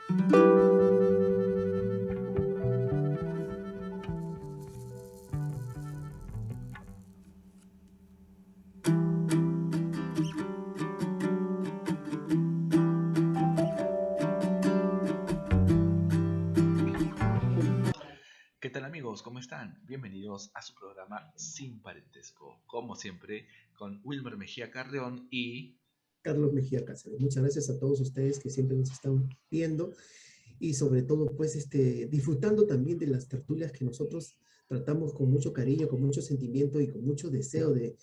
¿Qué tal amigos? ¿Cómo están? Bienvenidos a su programa Sin Parentesco, como siempre, con Wilmer Mejía Carreón y... Carlos Mejía Cáceres. Muchas gracias a todos ustedes que siempre nos están viendo y sobre todo pues disfrutando también de las tertulias que nosotros tratamos con mucho cariño, con mucho sentimiento y con mucho deseo de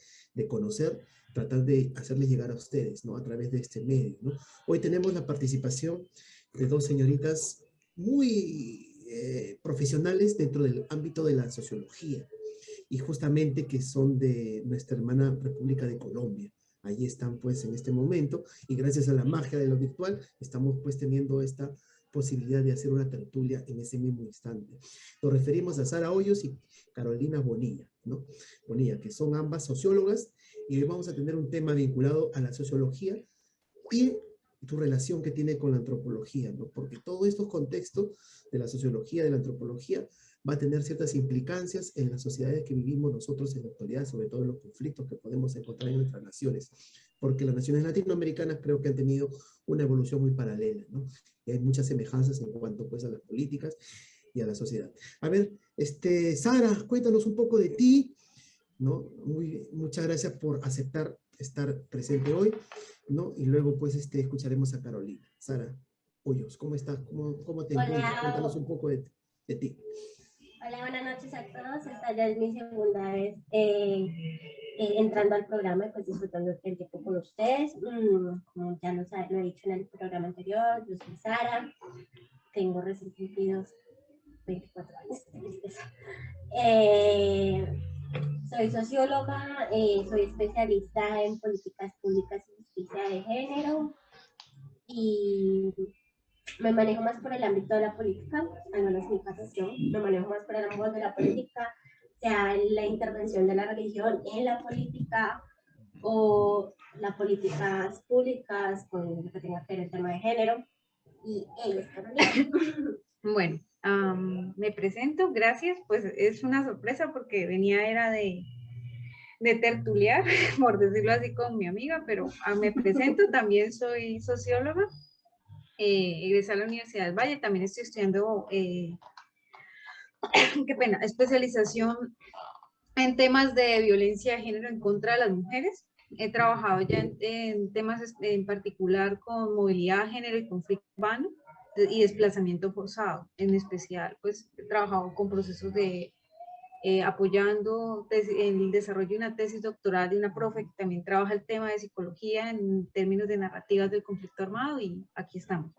conocer, tratar de hacerles llegar a ustedes, ¿no? A través de este medio, ¿no? Hoy tenemos la participación de dos señoritas muy profesionales dentro del ámbito de la sociología y justamente que son de nuestra hermana República de Colombia. Allí están pues en este momento y gracias a la magia de lo virtual estamos pues teniendo esta posibilidad de hacer una tertulia en ese mismo instante. Nos referimos a Sara Hoyos y Carolina Bonilla, ¿no? Bonilla, que son ambas sociólogas y hoy vamos a tener un tema vinculado a la sociología y tu relación que tiene con la antropología, ¿no? Porque todos estos contextos de la sociología, de la antropología, va a tener ciertas implicancias en las sociedades que vivimos nosotros en la actualidad, sobre todo en los conflictos que podemos encontrar en nuestras naciones, porque las naciones latinoamericanas creo que han tenido una evolución muy paralela, ¿no? Y hay muchas semejanzas en cuanto pues a las políticas y a la sociedad. A ver, Sara, cuéntanos un poco de ti, ¿no? Muchas gracias por aceptar estar presente hoy, ¿no? Y luego pues escucharemos a Carolina. Sara Hoyos, ¿cómo estás? ¿Cómo te encuentras? Cuéntanos un poco de ti. Hola, buenas noches a todos. Esta ya es mi segunda vez entrando al programa y pues disfrutando el tiempo con ustedes. Como ya lo he dicho en el programa anterior, yo soy Sara, tengo recién cumplidos 24 años de tristeza. Soy socióloga, soy especialista en políticas públicas y justicia de género y me manejo más por el ámbito de la política, al menos mi profesión, me manejo más por el ámbito de la política, sea la intervención de la religión en la política o las políticas públicas con lo que tenga que ver el tema de género. Y ella es Carolina. Bueno, me presento, gracias, pues es una sorpresa porque era de tertuliar, por decirlo así, con mi amiga, pero me presento, también soy socióloga, egresé a la Universidad del Valle, también estoy estudiando, qué pena, especialización en temas de violencia de género en contra de las mujeres. He trabajado ya en temas en particular con movilidad de género y conflicto urbano y desplazamiento forzado. En especial, pues he trabajado con procesos de apoyando el desarrollo de una tesis doctoral de una profe que también trabaja el tema de psicología en términos de narrativas del conflicto armado y aquí estamos.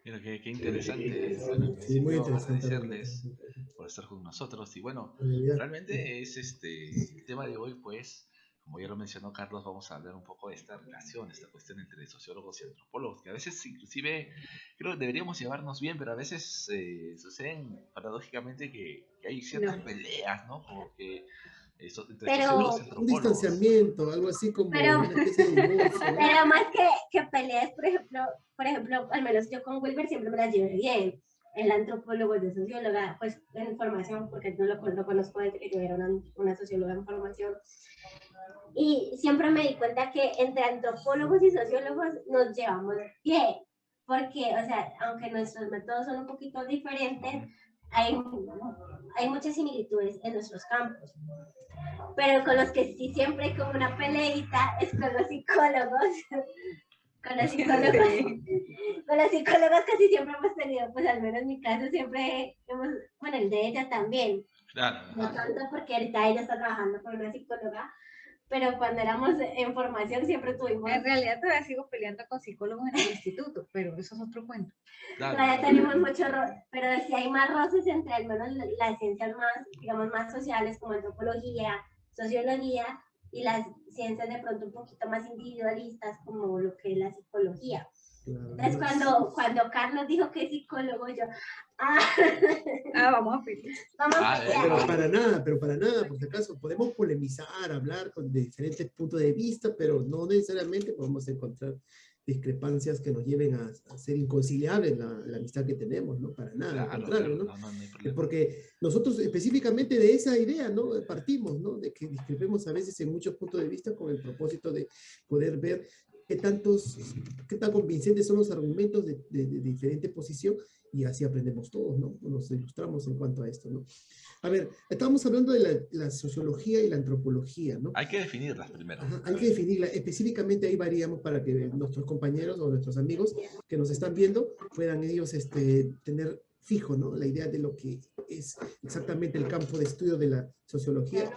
Mira, qué interesante. Bueno, en Sí, muy principio interesante. agradecerles por estar con nosotros. Y bueno, realmente es el tema de hoy, pues, como ya lo mencionó Carlos, vamos a hablar un poco de esta relación, esta cuestión entre sociólogos y antropólogos, que a veces inclusive creo que deberíamos llevarnos bien, pero a veces suceden paradójicamente que hay ciertas peleas, ¿no? Porque entre sociólogos y Un antropólogos. distanciamiento, algo así como una especie de divorcio, ¿no? Pero más que peleas, por ejemplo, al menos yo con Wilber siempre me las llevé bien. El antropólogo de socióloga, pues en formación, porque no lo conozco desde que yo era una socióloga en formación. Y siempre me di cuenta que entre antropólogos y sociólogos nos llevamos bien, porque, o sea, aunque nuestros métodos son un poquito diferentes, hay muchas similitudes en nuestros campos. Pero con los que sí siempre hay como una peleita es con los psicólogos. Con los psicólogos, con los psicólogos casi siempre hemos tenido, pues al menos en mi caso siempre bueno, el de ella también. Claro. No tanto porque ahorita ella está trabajando con una psicóloga, pero cuando éramos en formación siempre tuvimos... En realidad todavía sigo peleando con psicólogos en el instituto, pero eso es otro cuento. Todavía tenemos mucho pero sí hay más roces entre al menos las ciencias más, digamos, más sociales como antropología, sociología y las ciencias de pronto un poquito más individualistas como lo que es la psicología. Entonces cuando Carlos dijo que es psicólogo, yo, Vamos a pedir. Vamos a pelear. Pero para nada, por si acaso, podemos polemizar, hablar con diferentes puntos de vista, pero no necesariamente podemos encontrar discrepancias que nos lleven a ser inconciliables la amistad que tenemos, ¿no? Para nada, al contrario, ¿no? No hay problema. Porque nosotros específicamente de esa idea, ¿no? Partimos, ¿no? De que discrepemos a veces en muchos puntos de vista con el propósito de poder ver qué tan convincentes son los argumentos de diferente posición, y así aprendemos todos, ¿no? Nos ilustramos en cuanto a esto, ¿no? A ver, estábamos hablando de la sociología y la antropología, ¿no? Hay que definirlas primero. Ajá, hay que definirla. Específicamente ahí varíamos para que nuestros compañeros o nuestros amigos que nos están viendo puedan ellos tener fijo, ¿no? La idea de lo que es exactamente el campo de estudio de la sociología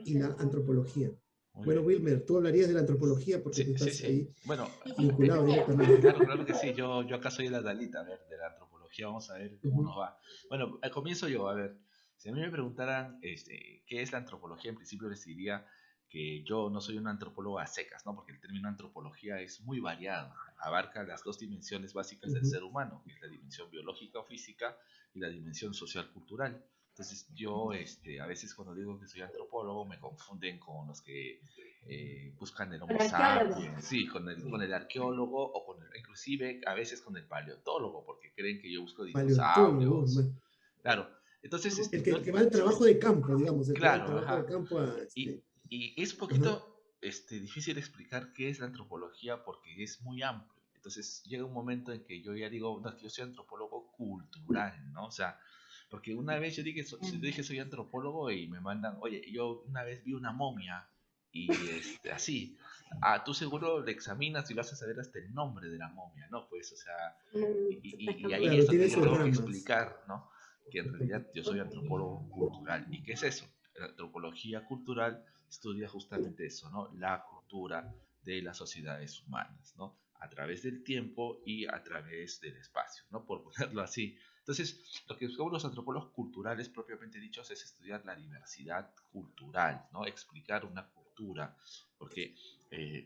y la antropología. Bueno, Wilmer, tú hablarías de la antropología porque tú estás ahí vinculado directamente. Claro que sí. Yo acá soy la Dalita, a ver, de la antropología. Vamos a ver cómo nos va. Bueno, comienzo yo, a ver. Si a mí me preguntaran qué es la antropología, en principio les diría que yo no soy un antropólogo a secas, ¿no? Porque el término antropología es muy variado. Abarca las dos dimensiones básicas del ser humano, que es la dimensión biológica o física y la dimensión social-cultural. Entonces yo a veces cuando digo que soy antropólogo me confunden con los que buscan el Homo sapiens, sí, con el arqueólogo o inclusive a veces con el paleontólogo, porque creen que yo busco dinosaurios. Claro, entonces... El que va al trabajo de campo, digamos. Claro, y es un poquito difícil explicar qué es la antropología porque es muy amplio. Entonces llega un momento en que yo ya digo, no, que yo soy antropólogo cultural, ¿no? O sea, porque una vez yo dije soy antropólogo y me mandan, oye, yo una vez vi una momia y así, tú seguro le examinas y lo haces saber hasta el nombre de la momia, ¿no? Pues, o sea, y ahí es donde yo tengo que explicar, ¿no? Que en realidad yo soy antropólogo cultural. ¿Y qué es eso? La antropología cultural estudia justamente eso, ¿no? La cultura de las sociedades humanas, ¿no? A través del tiempo y a través del espacio, ¿no? Por ponerlo así. Entonces, lo que buscamos los antropólogos culturales, propiamente dichos, es estudiar la diversidad cultural, ¿no? Explicar una cultura, porque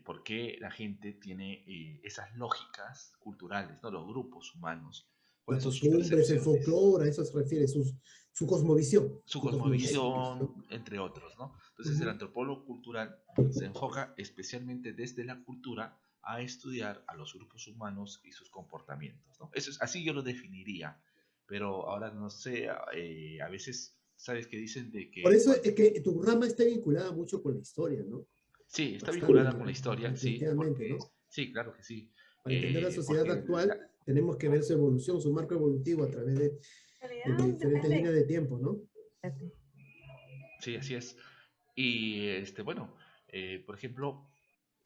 por qué la gente tiene esas lógicas culturales, ¿no? Los grupos humanos. Las costumbres, el folclore, a eso se refiere, su cosmovisión. Su cosmovisión, entre otros, ¿no? Entonces, el antropólogo cultural se enfoca especialmente desde la cultura a estudiar a los grupos humanos y sus comportamientos, ¿no? Eso es, así yo lo definiría. Pero ahora no sé, a veces, ¿sabes qué dicen de que... Por eso es que tu rama está vinculada mucho con la historia, ¿no? Sí, está vinculada con la historia, sí. Porque, ¿no? Sí, claro que sí. Para entender la sociedad actual, tenemos que ver su evolución, su marco evolutivo a través de diferentes líneas de tiempo, ¿no? Sí, así es. Y, bueno, por ejemplo,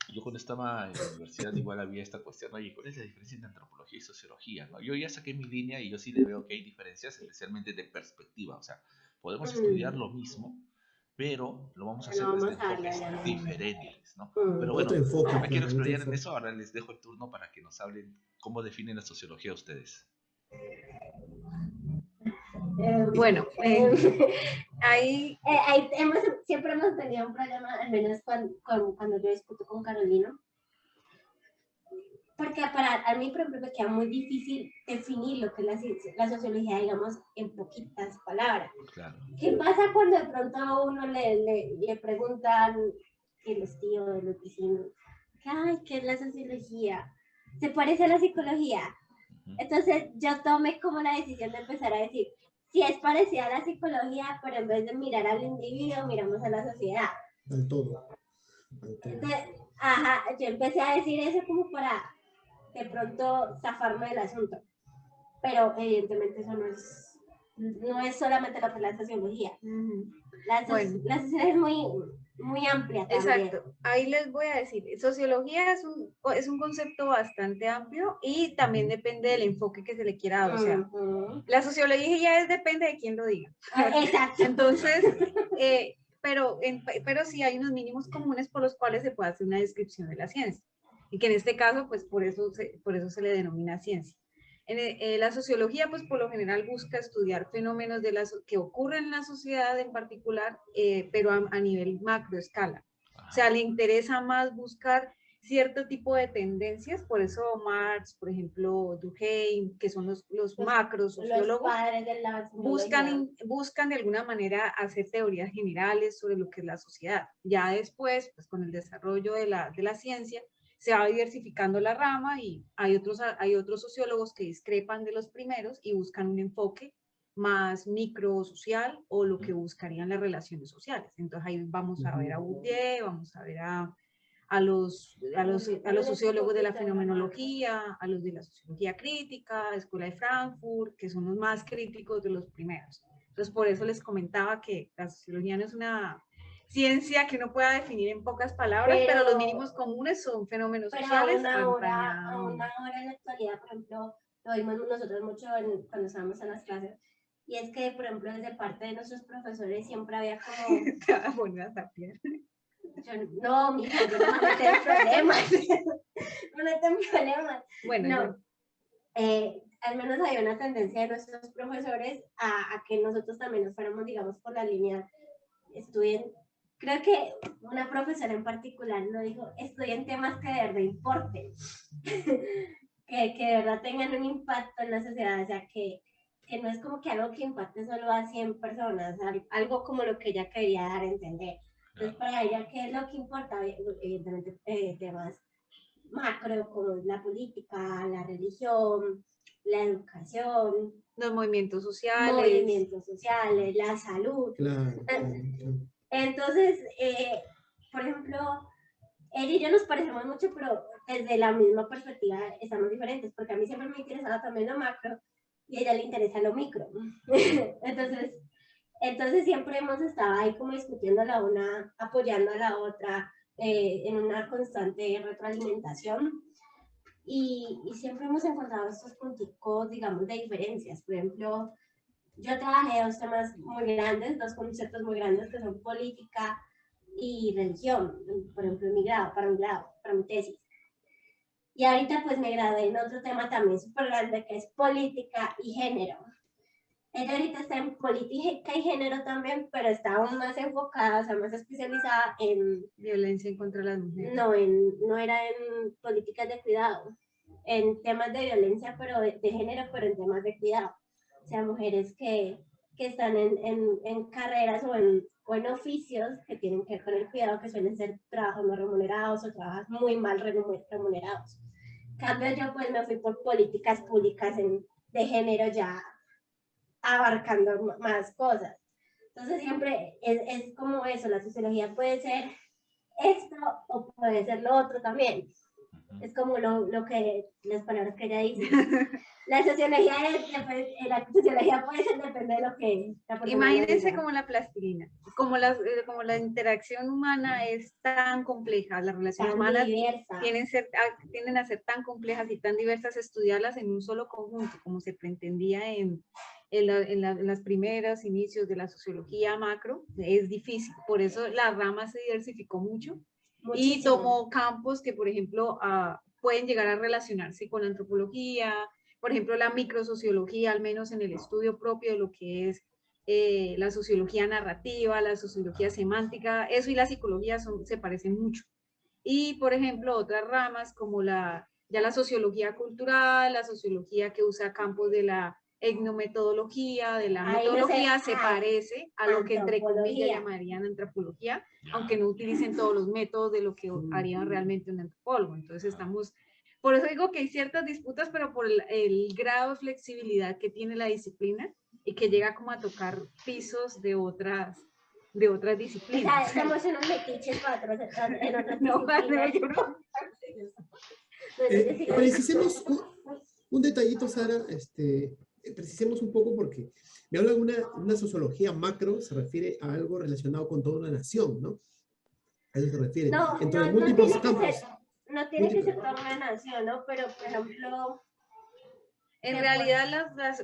yo cuando estaba en la universidad igual había esta cuestión, oye, ¿cuál es la diferencia entre antropología y sociología? ¿No? Yo ya saqué mi línea y yo sí le veo que hay diferencias, especialmente de perspectiva. O sea, podemos estudiar lo mismo, pero lo vamos a hacer desde enfoques diferentes, ¿no? Pero bueno, no me quiero explayar en eso, ahora les dejo el turno para que nos hablen cómo definen la sociología ustedes. Bueno, ahí siempre hemos tenido un problema, al menos cuando yo discuto con Carolina, porque a mí, por ejemplo, me queda muy difícil definir lo que es la sociología, digamos, en poquitas palabras. Claro. ¿Qué pasa cuando de pronto a uno le preguntan, el tío de los vecinos, ¿qué es la sociología? ¿Se parece a la psicología? Entonces yo tomé como la decisión de empezar a decir, sí es parecida a la psicología, pero en vez de mirar al individuo, miramos a la sociedad. Al todo. Entonces, yo empecé a decir eso como para de pronto zafarme del asunto. Pero evidentemente eso no es solamente lo que es la sociología. La sociología es muy amplia también. Exacto, ahí les voy a decir, sociología es un concepto bastante amplio y también depende del enfoque que se le quiera dar, o sea, la sociología depende de quién lo diga. Exacto. Entonces, pero sí hay unos mínimos comunes por los cuales se puede hacer una descripción de la ciencia, y que en este caso, pues por eso se le denomina ciencia. La sociología, pues por lo general busca estudiar fenómenos que ocurren en la sociedad en particular, pero a nivel macroescala. O sea, le interesa más buscar cierto tipo de tendencias, por eso Marx, por ejemplo, Durkheim, que son los macros sociólogos, los padres de la buscan de alguna manera hacer teorías generales sobre lo que es la sociedad. Ya después, pues con el desarrollo de la ciencia, se va diversificando la rama y hay otros sociólogos que discrepan de los primeros y buscan un enfoque más microsocial o lo que buscarían las relaciones sociales. Entonces ahí vamos a ver a Bourdieu, vamos a ver a los sociólogos de la fenomenología, a los de la sociología crítica, Escuela de Frankfurt, que son los más críticos de los primeros. Entonces, por eso les comentaba que la sociología no es una ciencia que uno pueda definir en pocas palabras, pero los mínimos comunes son fenómenos sociales. Aún ahora en la actualidad, por ejemplo, lo vimos nosotros mucho cuando estábamos en las clases, y es que, por ejemplo, desde parte de nuestros profesores siempre había como... No, mija, yo no me meto en problemas. No me meto en problemas. Bueno, no. Al menos había una tendencia de nuestros profesores a que nosotros también nos fuéramos, digamos, por la línea, estudien. Creo que una profesora en particular nos dijo, estudien temas que de verdad importen, que de verdad tengan un impacto en la sociedad, o sea, que no es como que algo que impacte solo a 100 personas, algo como lo que ella quería dar a entender. Entonces, para ella, ¿qué es lo que importa? Evidentemente, temas macro como la política, la religión, la educación, los movimientos sociales, la salud. Claro. Entonces, por ejemplo, él y yo nos parecemos mucho, pero desde la misma perspectiva estamos diferentes, porque a mí siempre me ha interesado también lo macro y a ella le interesa lo micro. Entonces siempre hemos estado ahí como discutiendo la una, apoyando a la otra, en una constante retroalimentación. Y siempre hemos encontrado estos punticos, digamos, de diferencias. Por ejemplo, yo trabajé dos temas muy grandes, dos conceptos muy grandes que son política y religión, por ejemplo, para mi tesis. Y ahorita pues me gradué en otro tema también súper grande que es política y género. Ella ahorita está en política y género también, pero está aún más enfocada, o sea, más especializada en... Violencia en contra de las mujeres. No era en políticas de cuidado, en temas de violencia, pero de género, pero en temas de cuidado. O sea, mujeres que están en carreras o en oficios que tienen que ver con el cuidado, que suelen ser trabajos no remunerados o trabajos muy mal remunerados. En cambio, yo pues me fui por políticas públicas de género ya abarcando más cosas. Entonces siempre es como eso, la sociología puede ser esto o puede ser lo otro también. Es como las palabras que ella dice. La sociología puede ser depende de lo que... Imagínense como la plastilina, como la interacción humana es tan compleja, las relaciones humanas tienden a ser tan complejas y tan diversas, estudiarlas en un solo conjunto, como se pretendía en las primeras inicios de la sociología macro, es difícil. Por eso la rama se diversificó mucho. Muchísimo. Y tomó campos que, por ejemplo, pueden llegar a relacionarse con la antropología, por ejemplo, la microsociología, al menos en el estudio propio de lo que es la sociología narrativa, la sociología semántica, eso y la psicología se parecen mucho. Y, por ejemplo, otras ramas como la sociología cultural, la sociología que usa campos de la etnometodología, de la metodología, se parece a lo que entre comillas llamarían antropología, aunque no utilicen todos los métodos de lo que haría realmente un antropólogo. Entonces por eso digo que hay ciertas disputas, pero por el grado de flexibilidad que tiene la disciplina y que llega como a tocar pisos de otras disciplinas. O sea, somos unos metiches para otras disciplinas. Precisemos un detallito, Sara, precisemos un poco porque me habla de una sociología macro, se refiere a algo relacionado con toda una nación, ¿no? A eso se refiere. Entre múltiples campos. No tiene que ser toda una nación, ¿no? Pero, por ejemplo... En realidad,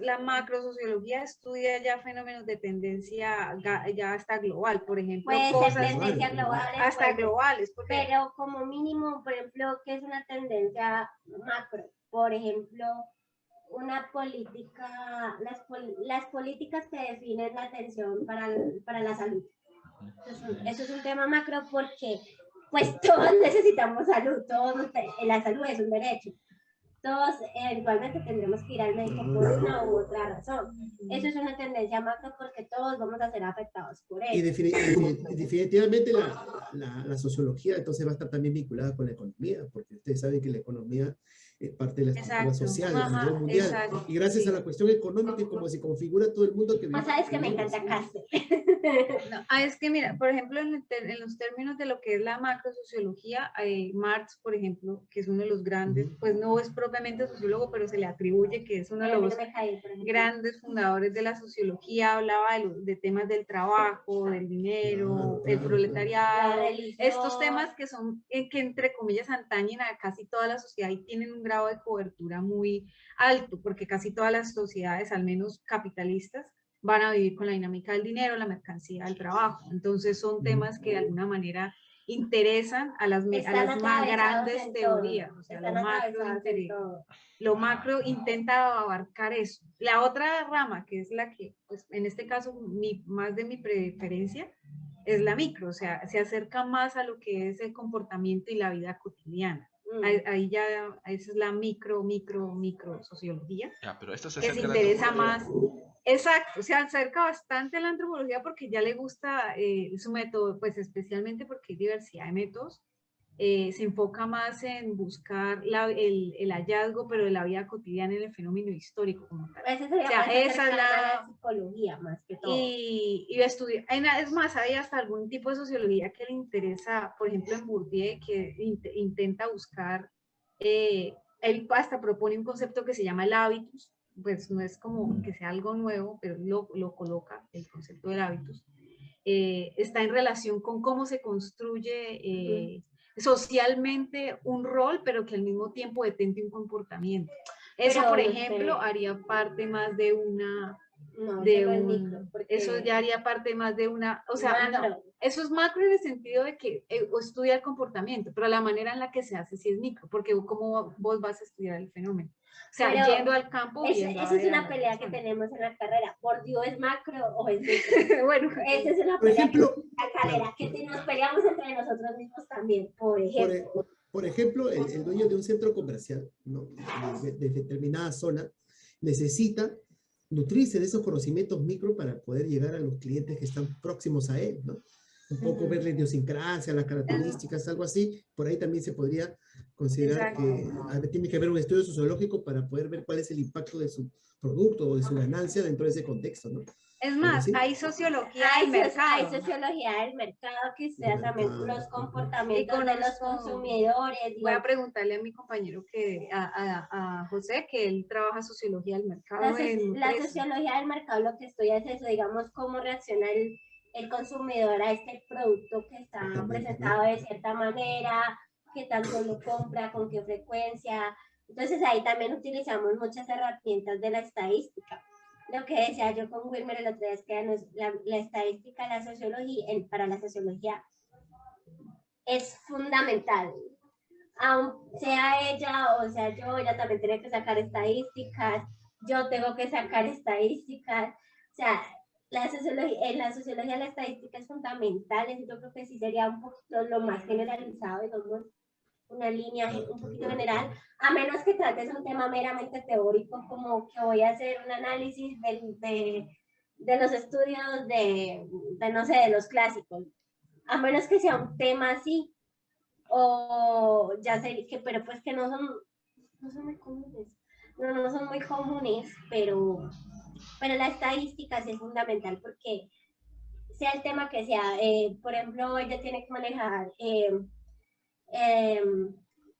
la macrosociología estudia ya fenómenos de tendencia ya hasta global, por ejemplo. Puede ser tendencia global. Hasta globales. Pero como mínimo, por ejemplo, ¿qué es una tendencia macro? Por ejemplo, una política, las políticas que definen la atención para la salud. Eso es un tema macro porque pues todos necesitamos salud, la salud es un derecho. Todos eventualmente tendremos que ir al médico por una u otra razón. Eso es una tendencia macro porque todos vamos a ser afectados por Y eso. definitivamente la sociología entonces va a estar también vinculada con la economía, porque ustedes saben que la economía es parte de la estructura social a nivel mundial. Exacto, Y gracias a la cuestión económica, como se configura todo el mundo que vive. Sabes que me encanta Casper. No, es que mira, por ejemplo, en los términos de lo que es la macrosociología, Marx, por ejemplo, que es uno de los grandes, pues no es propiamente sociólogo, pero se le atribuye que es uno de los grandes fundadores de la sociología, hablaba de temas del trabajo, del dinero, el proletariado, estos temas que son, que entre comillas antañen a casi toda la sociedad y tienen un grado de cobertura muy alto, porque casi todas las sociedades, al menos capitalistas, van a vivir con la dinámica del dinero, la mercancía, el trabajo. Entonces son temas que de alguna manera interesan a las más grandes teorías. O sea, lo macro intenta abarcar eso. La otra rama, que es la que, pues, en este caso, más de mi preferencia, es la micro. O sea, se acerca más a lo que es el comportamiento y la vida cotidiana. Ahí ya, esa es la micro sociología. Ya, pero esto se que se interesa más. Exacto, se acerca bastante a la antropología porque ya le gusta su método, pues especialmente porque hay diversidad de métodos. Se enfoca más en buscar el hallazgo, pero de la vida cotidiana en el fenómeno histórico como tal. Esa es la psicología más que todo. Y estudia, es más, hay hasta algún tipo de sociología que le interesa, por ejemplo en Bourdieu, que intenta buscar, él hasta propone un concepto que se llama el hábitus, pues no es como que sea algo nuevo, pero lo coloca, el concepto del hábitus. Está en relación con cómo se construye socialmente un rol, pero que al mismo tiempo detente un comportamiento. Eso, por ejemplo, haría parte más de una... eso ya haría parte más de una... O sea, no, eso es macro en el sentido de que estudia el comportamiento, pero la manera en la que se hace sí es micro, porque cómo vos vas a estudiar el fenómeno. O sea, pero yendo al campo. Esa es una pelea que tenemos en la carrera. ¿Por Dios es macro o es micro? Bueno, esa es una pelea en la carrera, que nos peleamos entre nosotros mismos también, por ejemplo. Por ejemplo, el dueño de un centro comercial, ¿no? de determinada zona necesita nutrirse de esos conocimientos micro para poder llegar a los clientes que están próximos a él, ¿no? Un poco ver la idiosincrasia, las características, algo así. Por ahí también se podría considerar que tiene que haber un estudio sociológico para poder ver cuál es el impacto de su producto o de su ganancia dentro de ese contexto, ¿no? Es más, hay sociología del mercado. Hay sociología del mercado que estudia también los comportamientos de los consumidores. Voy a preguntarle a mi compañero, a José, que él trabaja sociología del mercado. La sociología del mercado lo que estudia es eso, digamos, cómo reacciona el consumidor a este producto que está presentado de cierta manera, qué tanto lo compra, con qué frecuencia. Entonces ahí también utilizamos muchas herramientas de la estadística. Lo que decía yo con Wilmer el otro día es que la estadística, la sociología, para la sociología es fundamental. Aun sea ella o sea yo, ella también tiene que sacar estadísticas, yo tengo que sacar estadísticas. O sea, en la sociología la estadística es fundamental, yo creo que sí sería un poquito lo más generalizado, digamos, una línea un poquito general, a menos que trates un tema meramente teórico, como que voy a hacer un análisis de los estudios no sé, de los clásicos, a menos que sea un tema así, o ya sé que, pero pues que no son muy comunes, no son muy comunes, pero la estadística sí es fundamental porque sea el tema que sea, por ejemplo, ella tiene que manejar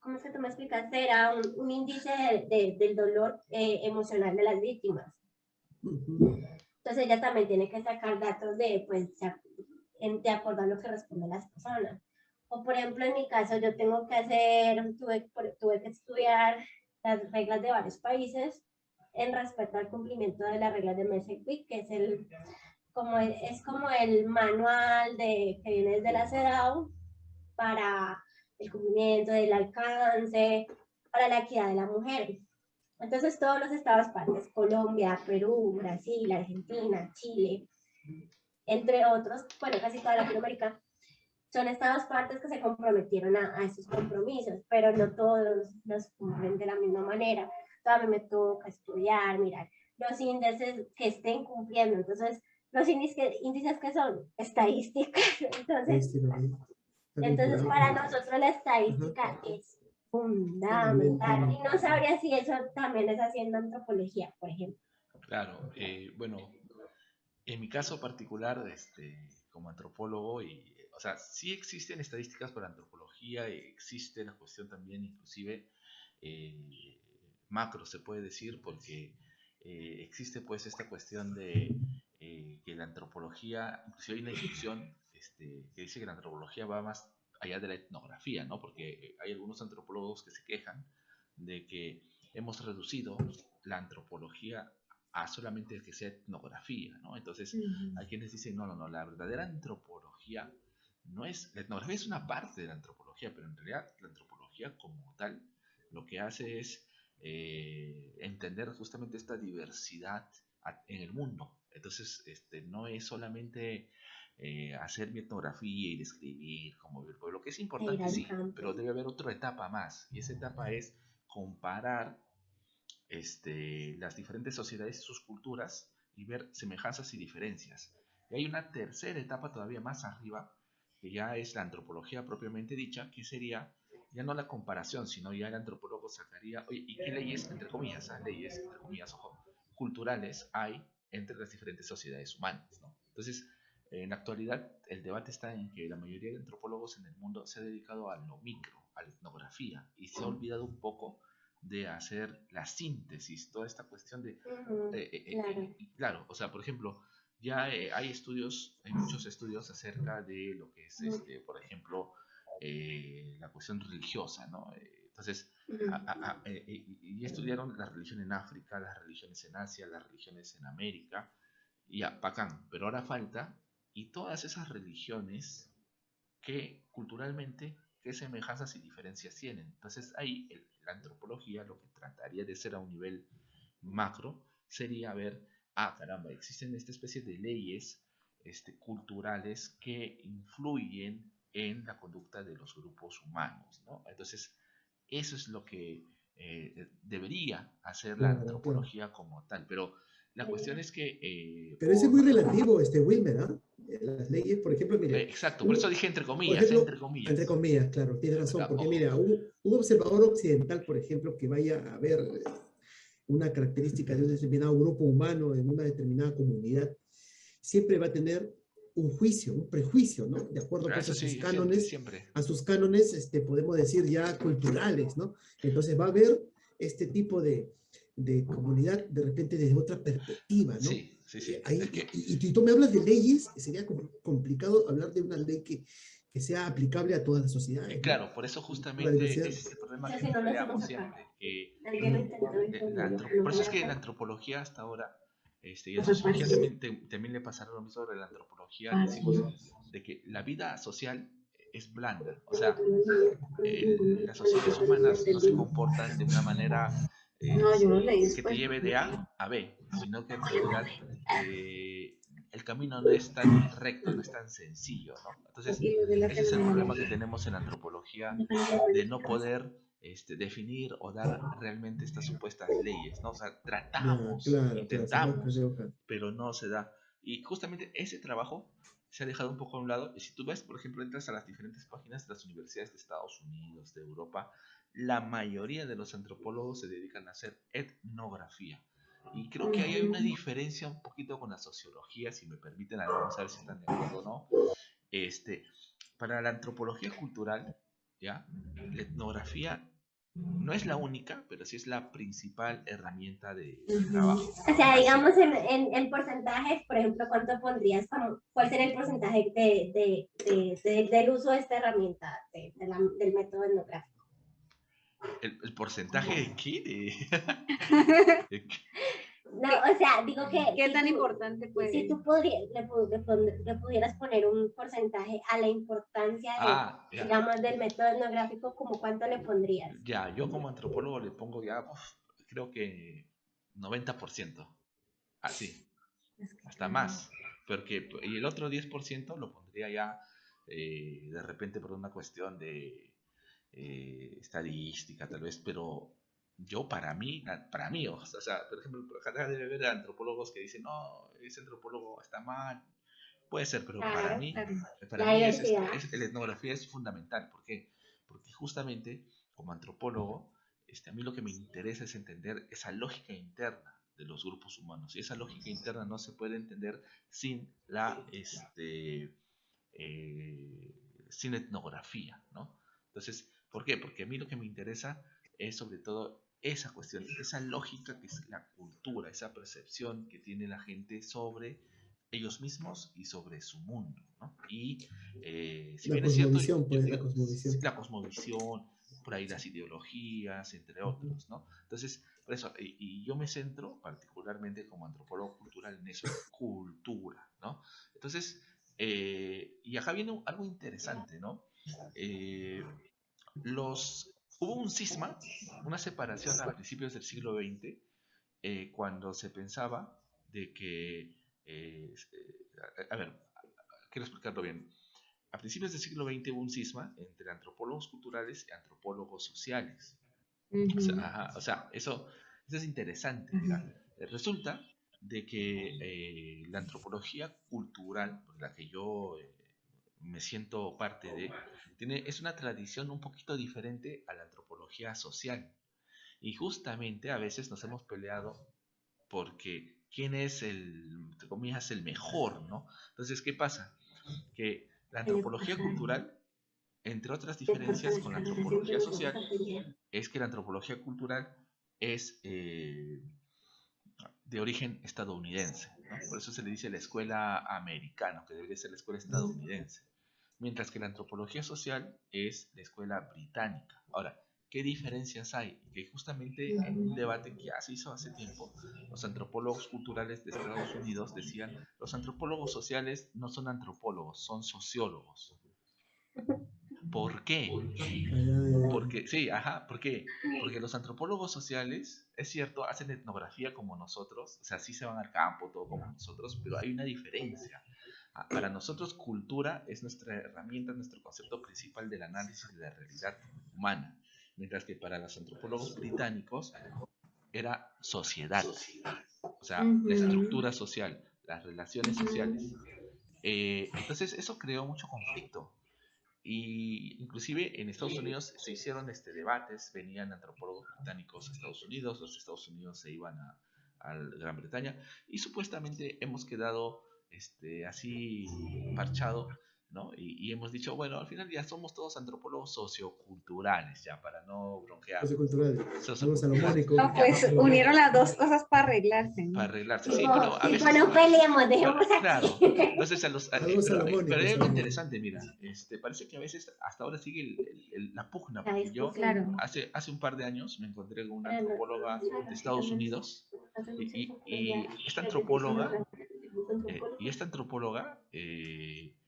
¿cómo es que tú me explicaste? Era un índice del dolor emocional de las víctimas. Entonces ella también tiene que sacar datos de acuerdo a lo que responden las personas. O por ejemplo, en mi caso, yo tengo que tuve que estudiar las reglas de varios países en respecto al cumplimiento de las reglas de Message-Quick, que es como el manual que viene desde la CEDAW para el cumplimiento del alcance, para la equidad de la mujer. Entonces todos los estados partes, Colombia, Perú, Brasil, Argentina, Chile, entre otros, bueno, casi toda Latinoamérica, son estas dos partes que se comprometieron a esos compromisos, pero no todos los cumplen de la misma manera. Todavía me toca estudiar, mirar los índices que estén cumpliendo. Entonces, los índices que son estadísticas. Entonces, para nosotros la estadística es fundamental. Y no sabría si eso también es haciendo antropología, por ejemplo. Claro, bueno, en mi caso particular, como antropólogo, o sea, sí existen estadísticas para antropología, existe la cuestión también inclusive macro, se puede decir, porque existe pues esta cuestión de que la antropología, inclusive hay una discusión que dice que la antropología va más allá de la etnografía, ¿no? Porque hay algunos antropólogos que se quejan de que hemos reducido la antropología a solamente que sea etnografía, ¿no? Entonces, hay quienes dicen, no, la verdadera antropología no es, la etnografía es una parte de la antropología, pero en realidad la antropología como tal lo que hace es entender justamente esta diversidad en el mundo. Entonces, no es solamente hacer mi etnografía y describir cómo vive el pueblo, que es importante, sí, pero debe haber otra etapa más, y esa etapa es comparar las diferentes sociedades y sus culturas y ver semejanzas y diferencias. Y hay una tercera etapa todavía más arriba, que ya es la antropología propiamente dicha, que sería ya no la comparación, sino ya el antropólogo sacaría, oye, ¿y qué leyes, entre comillas, leyes, entre comillas, ojo, culturales hay entre las diferentes sociedades humanas, ¿no? Entonces, en la actualidad, el debate está en que la mayoría de antropólogos en el mundo se ha dedicado a lo micro, a la etnografía, y se ha olvidado un poco de hacer la síntesis, toda esta cuestión de... claro, o sea, por ejemplo, ya hay estudios, hay muchos estudios acerca de lo que es, por ejemplo, la cuestión religiosa, ¿no? Entonces, y estudiaron la religión en África, las religiones en Asia, las religiones en América, y ya, bacán, pero ahora falta, y todas esas religiones que culturalmente, qué semejanzas y diferencias tienen. Entonces ahí la antropología lo que trataría de ser a un nivel macro sería ver, caramba, existen esta especie de leyes culturales que influyen en la conducta de los grupos humanos, ¿no? Entonces, eso es lo que debería hacer la antropología como tal, pero la cuestión es que... pero ese es muy relativo, Wilmer, ¿ah? Las leyes, por ejemplo, mire... exacto, por eso dije entre comillas, ejemplo, entre comillas. Entre comillas, claro, tienes razón, porque mira, un observador occidental, por ejemplo, que vaya a ver una característica de un determinado grupo humano en una determinada comunidad, siempre va a tener un juicio, un prejuicio, ¿no? De acuerdo pues, a sus cánones, siempre. a sus cánones, podemos decir ya culturales, ¿no? Entonces va a haber este tipo de comunidad de repente desde otra perspectiva, ¿no? Sí. Ahí, y tú me hablas de leyes, sería complicado hablar de una ley que sea aplicable a todas las sociedades. Claro, ¿no? por eso justamente ese es el problema que peleamos siempre. Que por eso es que la antropología hasta ahora, y a sociología también le pasará lo mismo sobre la antropología, decimos de que la vida social es blanda. O sea, las sociedades humanas no se comportan de una manera que te lleve de A a B, sino que en realidad el camino no es tan recto, no es tan sencillo, ¿no? Entonces, ese es el problema que tenemos en la antropología de no poder definir o dar realmente estas supuestas leyes, ¿no? O sea, tratamos, intentamos, pero no se da. Y justamente ese trabajo se ha dejado un poco a un lado. Y si tú ves, por ejemplo, entras a las diferentes páginas de las universidades de Estados Unidos, de Europa, la mayoría de los antropólogos se dedican a hacer etnografía. Y creo que ahí hay una diferencia un poquito con la sociología, si me permiten, vamos a ver si están de acuerdo o no. Para la antropología cultural, ¿ya? La etnografía no es la única, pero sí es la principal herramienta de trabajo. O sea, digamos en porcentajes, por ejemplo, ¿cuánto pondrías? ¿Cuál sería el porcentaje del uso de esta herramienta, del método etnográfico? ¿El porcentaje de qué? No, o sea, digo que... ¿Qué tan importante puede ser? Si tú le pudieras poner un porcentaje a la importancia, digamos, del método etnográfico, ¿como cuánto le pondrías? Ya, yo como antropólogo le pongo ya, creo que 90%. Así, hasta más. Y el otro 10% lo pondría ya de repente por una cuestión de estadística tal vez, pero yo para mí, o sea, por ejemplo, acá debe haber antropólogos que dicen, no, ese antropólogo está mal, puede ser, pero Claro, claro. para La mí diversidad. la etnografía es fundamental. ¿Por qué? Porque justamente como antropólogo, a mí lo que me interesa es entender esa lógica interna de los grupos humanos. Y esa lógica interna no se puede entender sin sin etnografía, ¿no? Entonces, ¿por qué? Porque a mí lo que me interesa es sobre todo esa cuestión, esa lógica que es la cultura, esa percepción que tiene la gente sobre ellos mismos y sobre su mundo, ¿no? Y si La bien es cierto, cosmovisión, pues, la cosmovisión. la cosmovisión, por ahí las ideologías, entre otros, ¿no? Entonces, por eso, y yo me centro particularmente como antropólogo cultural en eso, cultura, ¿no? Entonces, y acá viene algo interesante, ¿no? Eh, hubo un cisma, una separación a principios del siglo XX, cuando se pensaba de que, a ver, quiero explicarlo bien. A principios del siglo XX hubo un cisma entre antropólogos culturales y antropólogos sociales. O sea, eso es interesante. Mira, resulta de que la antropología cultural, por la que yo me siento parte de, es una tradición un poquito diferente a la antropología social. Y justamente a veces nos hemos peleado porque quién es entre comillas, el mejor, ¿no? Entonces, ¿qué pasa? Que la antropología cultural, entre otras diferencias con la antropología social, es que la antropología cultural es de origen estadounidense, ¿no? Por eso se le dice la escuela americana, que debería ser la escuela estadounidense. Mientras que la antropología social es la escuela británica. Ahora, ¿qué diferencias hay? Que justamente en un debate que ya se hizo hace tiempo, los antropólogos culturales de Estados Unidos decían, los antropólogos sociales no son antropólogos, son sociólogos. ¿Por qué? Porque, sí, ajá, ¿por qué? Porque los antropólogos sociales, es cierto, hacen etnografía como nosotros, o sea, sí se van al campo, todo como nosotros, pero hay una diferencia. Para nosotros, cultura es nuestra herramienta, nuestro concepto principal del análisis de la realidad humana, mientras que para los antropólogos británicos era sociedad, o sea, la estructura social, las relaciones sociales. Entonces, eso creó mucho conflicto. Y inclusive en Estados Unidos se hicieron debates, venían antropólogos británicos a Estados Unidos, los de Estados Unidos se iban a Gran Bretaña y supuestamente hemos quedado así parchado, ¿no? Y hemos dicho, bueno, al final ya somos todos antropólogos socioculturales, ya para no bronquearnos, ¿no? Sociocultural, algo Socioculturales. salomónico. No, pues unieron las dos cosas para arreglarse, Para ¿no? arreglarse, sí, Tipo, pero a tipo, veces... no peleemos, dejemos Claro, aquí. entonces Algo pero salomónico, hay algo salomónico. interesante, mira, parece que a veces hasta ahora sigue la pugna, La porque yo discusión. Claro. hace un par de años me encontré con una Pero no, antropóloga de Estados Unidos y esta antropóloga, y esta antropóloga. antropóloga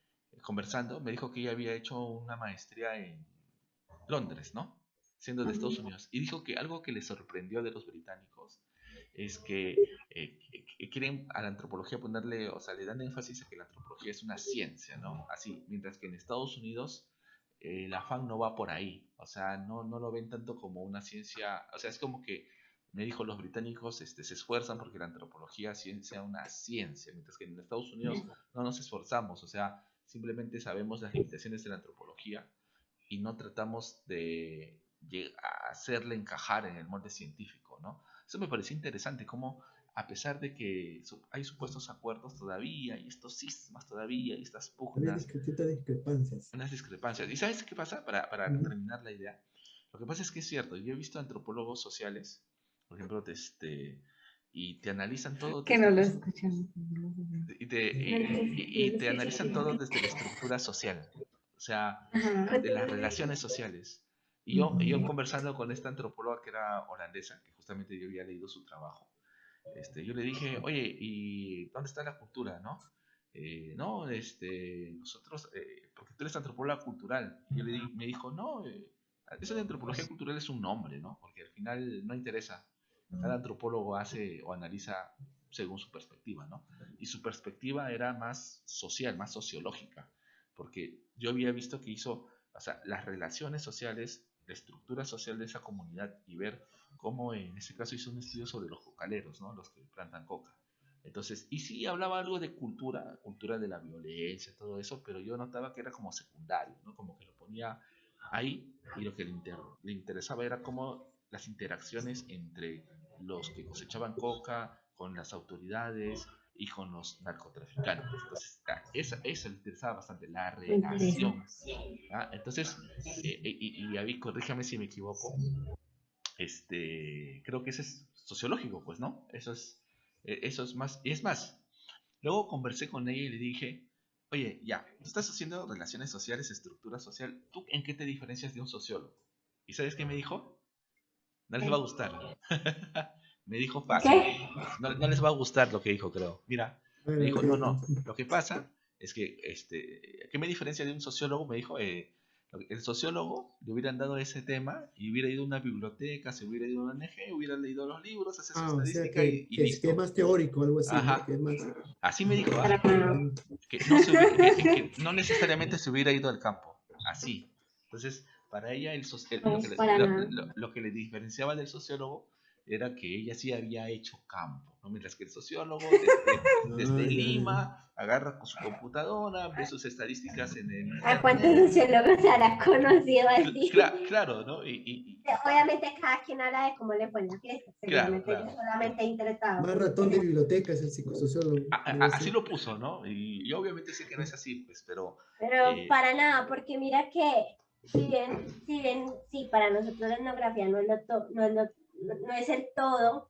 conversando me dijo que ella había hecho una maestría en Londres, ¿no? Siendo de Estados Unidos. Y dijo que algo que le sorprendió de los británicos es que quieren a la antropología ponerle, o sea, le dan énfasis a que la antropología es una ciencia, ¿no? Así, mientras que en Estados Unidos el afán no va por ahí, o sea, no lo ven tanto como una ciencia, o sea, es como que, me dijo, los británicos se esfuerzan porque la antropología sea una ciencia, mientras que en Estados Unidos no nos esforzamos, o sea, simplemente sabemos las limitaciones de la antropología y no tratamos de hacerle encajar en el molde científico, ¿no? Eso me pareció interesante, como a pesar de que hay supuestos acuerdos todavía, y estos sismas todavía, y estas Había pugnas, discrepancias. unas discrepancias. ¿Y sabes qué pasa? Para terminar la idea, lo que pasa es que es cierto, yo he visto antropólogos sociales, por ejemplo, y te analizan todo Que desde no la, lo escuchan. y te analizan todo desde la estructura social, o sea, Ajá. de las relaciones sociales. Y yo conversando con esta antropóloga que era holandesa, que justamente yo había leído su trabajo, yo le dije, oye, ¿y dónde está la cultura, no? No, nosotros, porque tú eres antropóloga cultural. Y me dijo, no, eso de antropología cultural es un nombre, ¿no? Porque al final no interesa. Cada antropólogo hace o analiza según su perspectiva, ¿no? Y su perspectiva era más social, más sociológica. porque yo había visto que hizo, o sea, las relaciones sociales, la estructura social de esa comunidad y ver cómo en ese caso hizo un estudio sobre los cocaleros, ¿no? Los que plantan coca. Entonces, y sí hablaba algo de cultura, cultura de la violencia, todo eso, pero yo notaba que era como secundario, ¿no? Como que lo ponía ahí y lo que le interesaba era cómo las interacciones entre los que cosechaban coca con las autoridades y con los narcotraficantes. Entonces, eso le interesaba bastante, la relación. ¿Ah? Entonces, y David, corríjame si me equivoco, creo que ese es sociológico, pues, ¿no? Eso es más, y es más, luego conversé con ella y le dije, oye, ya, tú estás haciendo relaciones sociales, estructura social, ¿tú en qué te diferencias de un sociólogo? ¿Y sabes qué me dijo? No les va a gustar. Me dijo fácil. ¿Qué? No les va a gustar lo que dijo, creo. Mira, me Bueno, dijo, ok. no, lo que pasa es que, ¿qué me diferencia de un sociólogo? Me dijo, el sociólogo le hubieran dado ese tema y hubiera ido a una biblioteca, se hubiera ido a una ONG, hubiera leído los libros, hace su Ah, o sea estadística y que es listo. más teórico, algo así, ¿no? Que Ajá. es más... Así me dijo, Para nada. que no necesariamente se hubiera ido al campo, así. Entonces, para ella No, para nada. lo que le diferenciaba del sociólogo era que ella sí había hecho campo, ¿no? Mientras que el sociólogo Ah, desde ya, ya. Lima agarra con su computadora, ve sus estadísticas en el ¿A cuántos internet. sociólogos se hará conocido así? Claro, ¿no? Obviamente cada quien habla de cómo le fue en la fiesta. Claro, Seguramente yo claro. solamente he interesado Más por ratón de biblioteca es el psicosociólogo, algo Así así. lo puso, ¿no? Y obviamente sé que no es así, pues, pero Pero para nada, porque mira que si bien, sí, para nosotros la etnografía no es, no es el todo,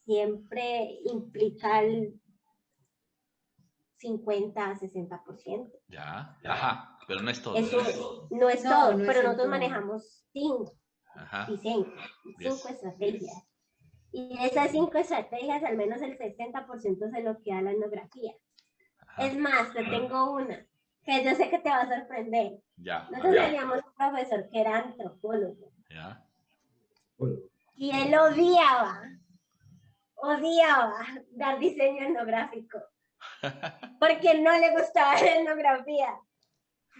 siempre implica el 50 a 60%. ya, ajá, pero no es todo. Eso no es No, todo, no es pero el nosotros todo. manejamos Ajá, diseño, cinco yes. estrategias. Y de esas 5 estrategias, al menos el 60% se lo queda la etnografía. Ajá, Es más, te tengo una que yo sé que te va a sorprender. ya, a Nosotros ver, teníamos un profesor que era antropólogo ya. Bueno, y él odiaba dar diseño etnográfico porque no le gustaba la etnografía.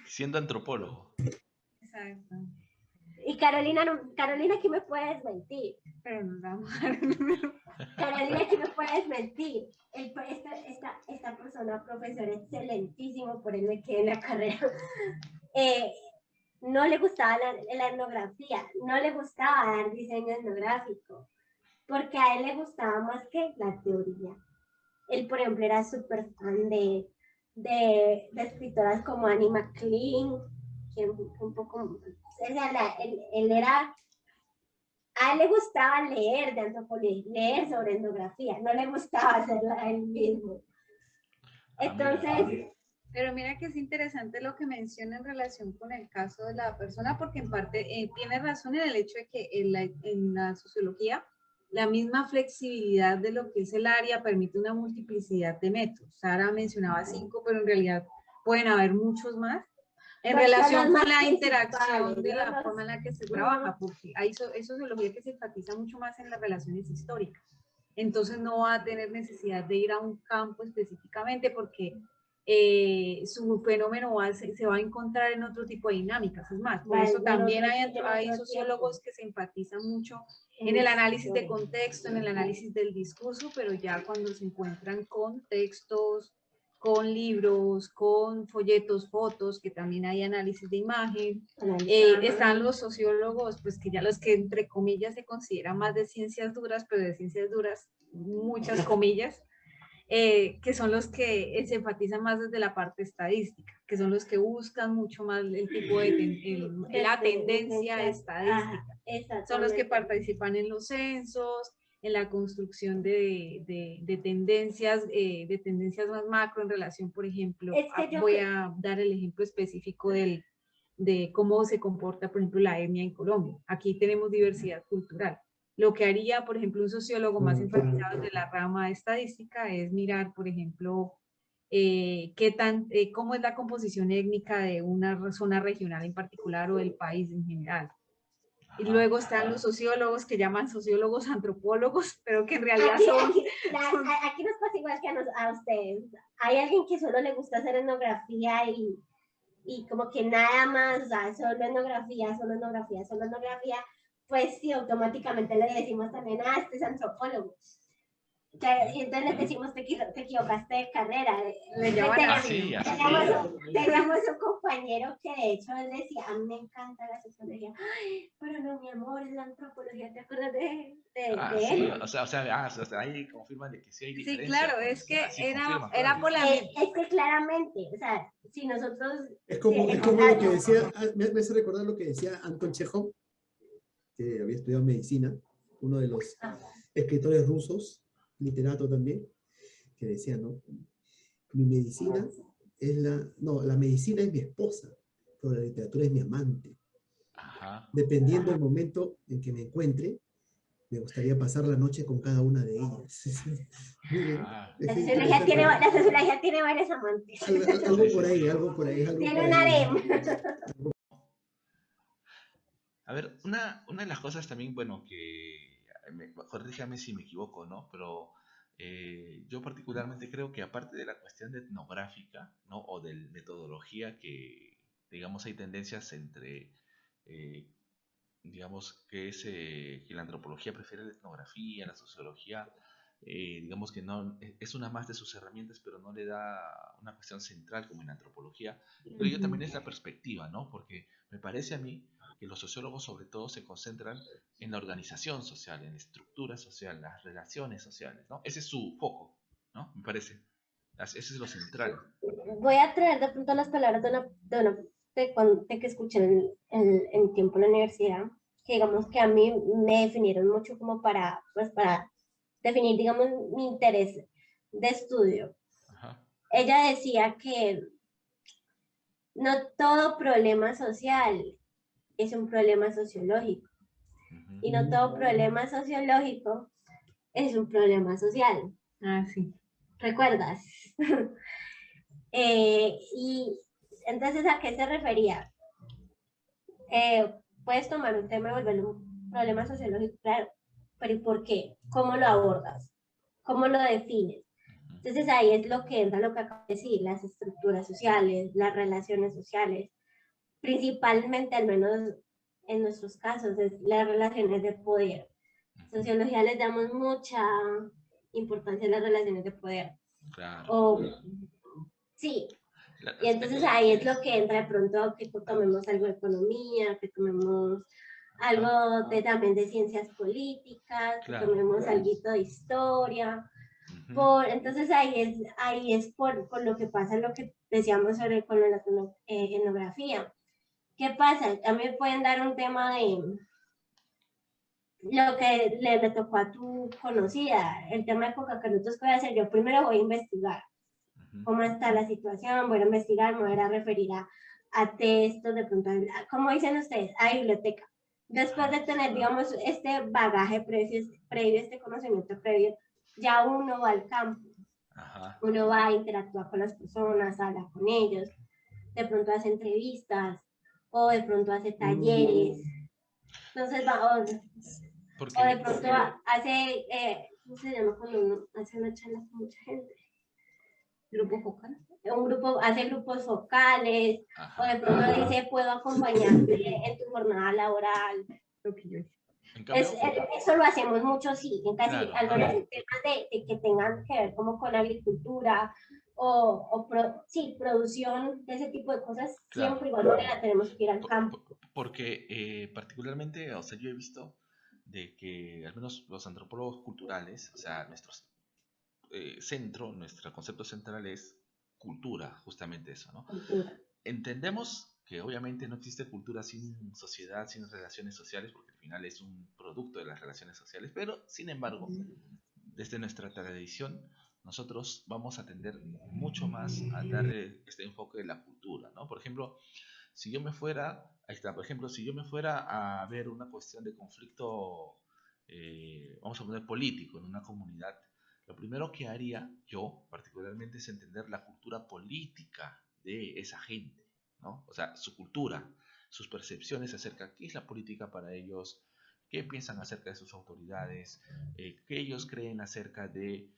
Siendo antropólogo. Exacto. Y Carolina, Carolina, aquí me puedes mentir. Pero nos vamos a dar el número. Carolina, aquí me puedes mentir. Esta persona, profesor excelentísimo, por él me quedé en la carrera, no le gustaba la etnografía, no le gustaba dar diseño etnográfico, porque a él le gustaba más que la teoría. Él, por ejemplo, era súper fan de escritoras como Annie McLean, que un poco, o sea, él era, a él le gustaba leer de antropología, leer sobre etnografía, no le gustaba hacerla a él mismo. Entonces, pero mira que es interesante lo que menciona en relación con el caso de la persona, porque en parte tiene razón en el hecho de que en la sociología la misma flexibilidad de lo que es el área permite una multiplicidad de métodos. Sara mencionaba 5, pero en realidad pueden haber muchos más en relación con la interacción de la forma en la que se trabaja, porque hay sociología que se enfatiza mucho más en las relaciones históricas. Entonces no va a tener necesidad de ir a un campo específicamente porque su fenómeno se va a encontrar en otro tipo de dinámicas. Es más, por eso también hay sociólogos que se enfatizan mucho en el análisis de contexto, en el análisis del discurso, pero ya cuando se encuentran con textos, con libros, con folletos, fotos, que también hay análisis de imagen. Están los sociólogos, pues que ya los que entre comillas se consideran más de ciencias duras, pero de ciencias duras, muchas comillas, que son los que se enfatizan más desde la parte estadística, que son los que buscan mucho más el tipo de la tendencia estadística. Son los que participan en los censos, en la construcción de tendencias más macro en relación, por ejemplo, voy a dar el ejemplo específico de cómo se comporta, por ejemplo, la etnia en Colombia. Aquí tenemos diversidad cultural. Lo que haría, por ejemplo, un sociólogo más enfatizado de la rama estadística es mirar, por ejemplo, cómo es la composición étnica de una zona regional en particular o del país en general. Y luego están los sociólogos que llaman sociólogos antropólogos, pero que en realidad aquí nos pasa igual que a ustedes. Hay alguien que solo le gusta hacer etnografía y y como que nada más, o sea, solo etnografía, solo etnografía, solo etnografía, pues sí, automáticamente le decimos también, este es antropólogo. Y entonces le decimos, te equivocaste de carrera. Le llaman Así, así. así. Teníamos un compañero que de hecho él decía, a mí me encanta la sociología. Ay, pero no, mi amor, es la antropología, ¿te acuerdas de Sí, él? o sea, ahí confirman de que sí hay Sí, diferencias, claro, es pues, que así confirman, era claro. por la... Es que claramente, o sea, si nosotros... Es Sí, como, es como lo que decía, me hace recordar lo que decía Anton Chekhov, que había estudiado medicina, uno de los escritores rusos, literato también, que decía, ¿no? Mi medicina es la medicina es mi esposa, pero la literatura es mi amante. Ajá. Dependiendo del momento en que me encuentre, me gustaría pasar la noche con cada una de ellas. Miren, Ah, es interesante, ¿no? la sociología tiene varios amantes. Algo sí, por sí. ahí, algo por ahí, algo Tiene por un ahí. harem. A ver, una de las cosas también, bueno, corríjame si me equivoco, ¿no? Pero yo particularmente creo que aparte de la cuestión de etnográfica, ¿no? O de metodología, que digamos hay tendencias entre, eh, digamos, que la antropología prefiere la etnografía, la sociología, digamos que no, es una más de sus herramientas, pero no le da una cuestión central como en la antropología. Pero yo también es la perspectiva, ¿no? Porque me parece a mí que los sociólogos sobre todo se concentran en la organización social, en la estructura social, las relaciones sociales, ¿no? Ese es su foco, ¿no? Me parece. Ese es lo central. Voy a traer de pronto las palabras de que escuché en tiempo en la universidad, que digamos que a mí me definieron mucho como pues para definir, digamos, mi interés de estudio. Ajá. Ella decía que no todo problema social es un problema sociológico Ujú. y no todo problema sociológico es un problema social. Ah, sí. ¿Recuerdas? Y entonces, ¿a qué se refería? Puedes tomar un tema y volverlo un problema sociológico, claro, pero ¿y por qué? ¿Cómo lo abordas? ¿Cómo lo defines? Entonces ahí es lo que entra lo que acabo de decir, las estructuras sociales, las relaciones sociales, principalmente, al menos en nuestros casos, es las relaciones de poder. Sociología les damos mucha importancia a las relaciones de poder. Claro. O, sí, La- y entonces ahí es lo que entra de pronto, que tomemos algo de economía, que tomemos Ajá. algo también de ciencias políticas, que Claro. tomemos algo de historia. Ujú. Entonces ahí es por lo que pasa, lo que decíamos sobre con la etnografía. ¿Qué pasa? A mí me pueden dar un tema de lo que le tocó a tu conocida, el tema de Coca-Cola. Entonces, ¿qué voy a hacer? Yo primero voy a investigar Ujú. cómo está la situación, voy a investigar, me voy a referir a textos, de pronto, como dicen ustedes, a biblioteca. Después de tener, digamos, este bagaje previo, este conocimiento previo, ya uno va al campo, Ajá. uno va a interactuar con las personas, habla con ellos, de pronto hace entrevistas o de pronto hace talleres. Entonces va, o de Porque, pronto hace, ¿cómo se llama cuando uno hace una charla con mucha gente? Grupo focal. Un grupo, hace grupos focales, o de ajá. pronto dice, puedo acompañarte en tu jornada laboral. Lo que yo hice. En cambio, Eso lo hacemos mucho, sí, en casi claro, algunos temas de que tengan que ver como con agricultura sí, producción de ese tipo de cosas, claro. siempre igual la tenemos que ir al Por- campo. por- porque particularmente, o sea, yo he visto de que al menos los antropólogos culturales, o sea, nuestro concepto central es cultura, justamente eso, ¿no? Cultura. Entendemos que obviamente no existe cultura sin sociedad, sin relaciones sociales, porque al final es un producto de las relaciones sociales, pero sin embargo, desde nuestra tradición, nosotros vamos a tender mucho más a darle este enfoque de la cultura, ¿no? Por ejemplo, si yo me fuera, ahí está, por ejemplo, si yo me fuera a ver una cuestión de conflicto, vamos a poner político en una comunidad, lo primero que haría yo particularmente es entender la cultura política de esa gente, ¿no? O sea, su cultura, sus percepciones acerca de qué es la política para ellos, qué piensan acerca de sus autoridades, qué ellos creen acerca de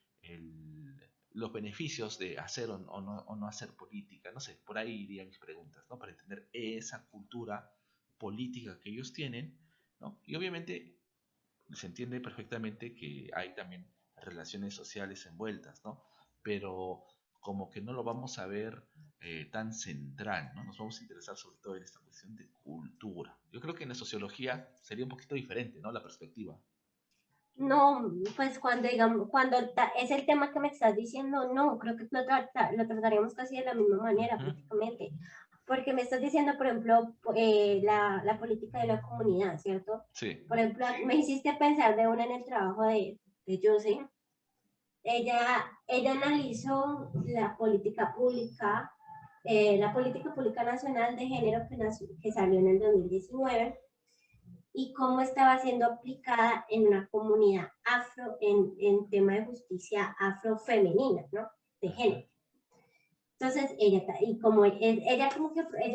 los beneficios de hacer o no hacer política. No sé, por ahí irían mis preguntas, ¿no? Para entender esa cultura política que ellos tienen, ¿no? Y obviamente se entiende perfectamente que hay también relaciones sociales envueltas, ¿no? Pero como que no lo vamos a ver tan central, ¿no? Nos vamos a interesar sobre todo en esta cuestión de cultura. Yo creo que en la sociología sería un poquito diferente, ¿no? La perspectiva. No, pues cuando digamos, es el tema que me estás diciendo, no, creo que lo trataríamos casi de la misma manera, prácticamente. Porque me estás diciendo, por ejemplo, la política de la comunidad, ¿cierto? Sí. Por ejemplo, me hiciste pensar de una en el trabajo de Jose. Ella analizó la política pública nacional de género que salió en el 2019 y cómo estaba siendo aplicada en una comunidad afro, en tema de justicia afrofemenina, ¿no? De género. Entonces, ella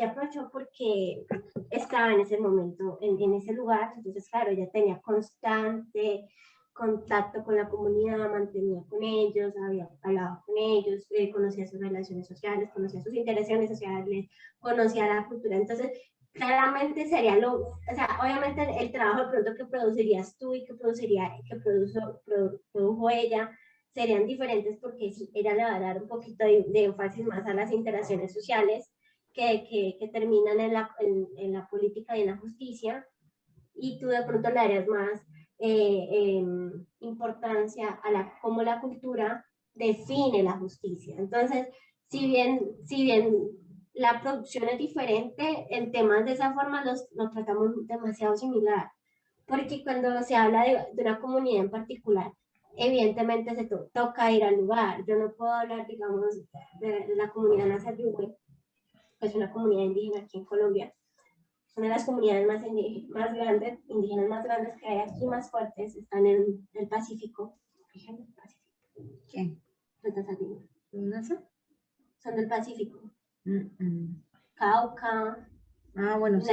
aprovechó porque estaba en ese momento, en ese lugar, entonces, claro, ella tenía constante contacto con la comunidad, mantenía con ellos, había hablado con ellos, conocía sus relaciones sociales, conocía sus interacciones sociales, conocía la cultura, entonces, claramente sería o sea, obviamente el trabajo de pronto que producirías tú y que produjo ella, serían diferentes porque sí, ella le va a dar un poquito de énfasis más a las interacciones sociales que terminan en la política y en la justicia, y tú de pronto le darías más importancia a cómo la cultura define la justicia. Entonces, si bien la producción es diferente, en temas de esa forma los tratamos demasiado similar, porque cuando se habla de una comunidad en particular, evidentemente se toca ir al lugar. Yo no puedo hablar, digamos, de la comunidad Nazayugüe, que es una comunidad indígena aquí en Colombia, una de las comunidades más grandes, indígenas más grandes que hay aquí, más fuertes, están en el Pacífico. Fíjense, el Pacífico. ¿Qué? ¿No son del Pacífico? Mm-mm. Cauca. Ah, bueno, sí,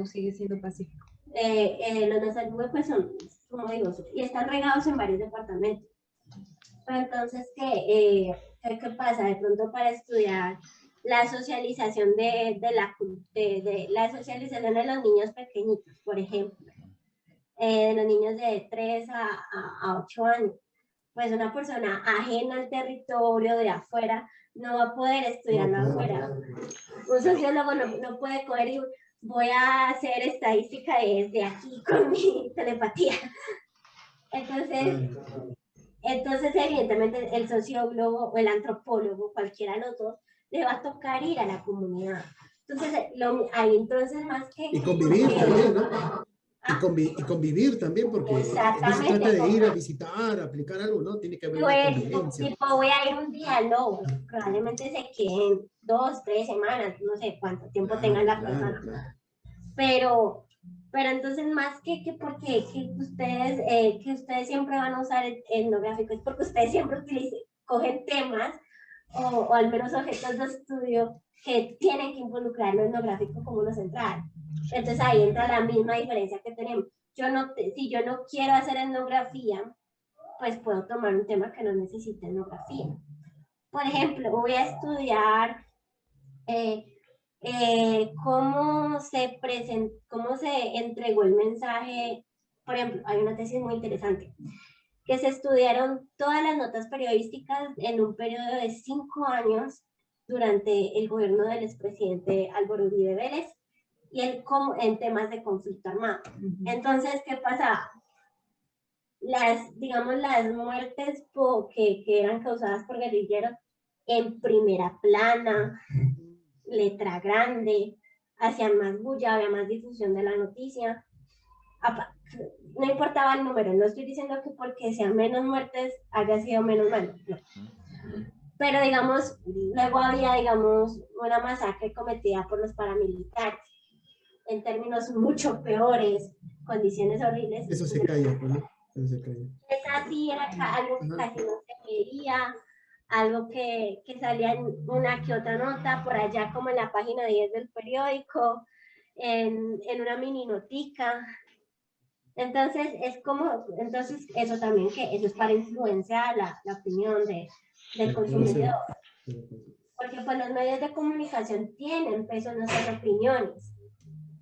sigue siendo Pacífico. Los Nazayugüe pues son, como digo, y están regados en varios departamentos. Pero entonces, ¿qué pasa? De pronto para estudiar la socialización de la socialización de los niños pequeñitos, por ejemplo, de los niños de 3 a 8 años, pues una persona ajena al territorio de afuera no va a poder estudiarlo afuera. Un sociólogo no puede coger y voy a hacer estadística desde aquí con mi telepatía. Entonces, evidentemente, el sociólogo o el antropólogo, cualquiera de los dos, le va a tocar ir a la comunidad. Entonces, hay entonces más que... Y convivir también, ¿no? Y convivir también, porque no se trata de ir a visitar, a aplicar algo, ¿no? Tiene que haber una convivencia. Tipo, voy a ir un día, no. Probablemente se queden 2, 3 semanas, no sé cuánto tiempo tenga la persona. Claro. Pero entonces más que porque que ustedes siempre van a usar el etnográfico, es porque ustedes siempre cogen temas o al menos objetos de estudio que tienen que involucrar lo etnográfico como lo central. Entonces ahí entra la misma diferencia que tenemos. Si yo no quiero hacer etnografía, pues puedo tomar un tema que no necesite etnografía. Por ejemplo, voy a estudiar cómo se entregó el mensaje. Por ejemplo, hay una tesis muy interesante, que se estudiaron todas las notas periodísticas en un periodo de 5 años durante el gobierno del expresidente Álvaro Uribe Vélez y en temas de conflicto armado. Entonces, ¿qué pasaba? Las muertes que eran causadas por guerrilleros en primera plana, letra grande, hacían más bulla, había más difusión de la noticia. No importaba el número, no estoy diciendo que porque sean menos muertes haya sido menos malo, no. Pero digamos, luego había, digamos, una masacre cometida por los paramilitares, en términos mucho peores, condiciones horribles. Eso se calla, ¿no? Eso se calla. Esa sí era algo que casi no se veía, algo que salía en una que otra nota, por allá como en la página 10 del periódico, en una mini notica. Entonces, es como, entonces eso también, que eso es para influenciar la opinión del consumidor. Porque pues los medios de comunicación tienen peso en nuestras opiniones,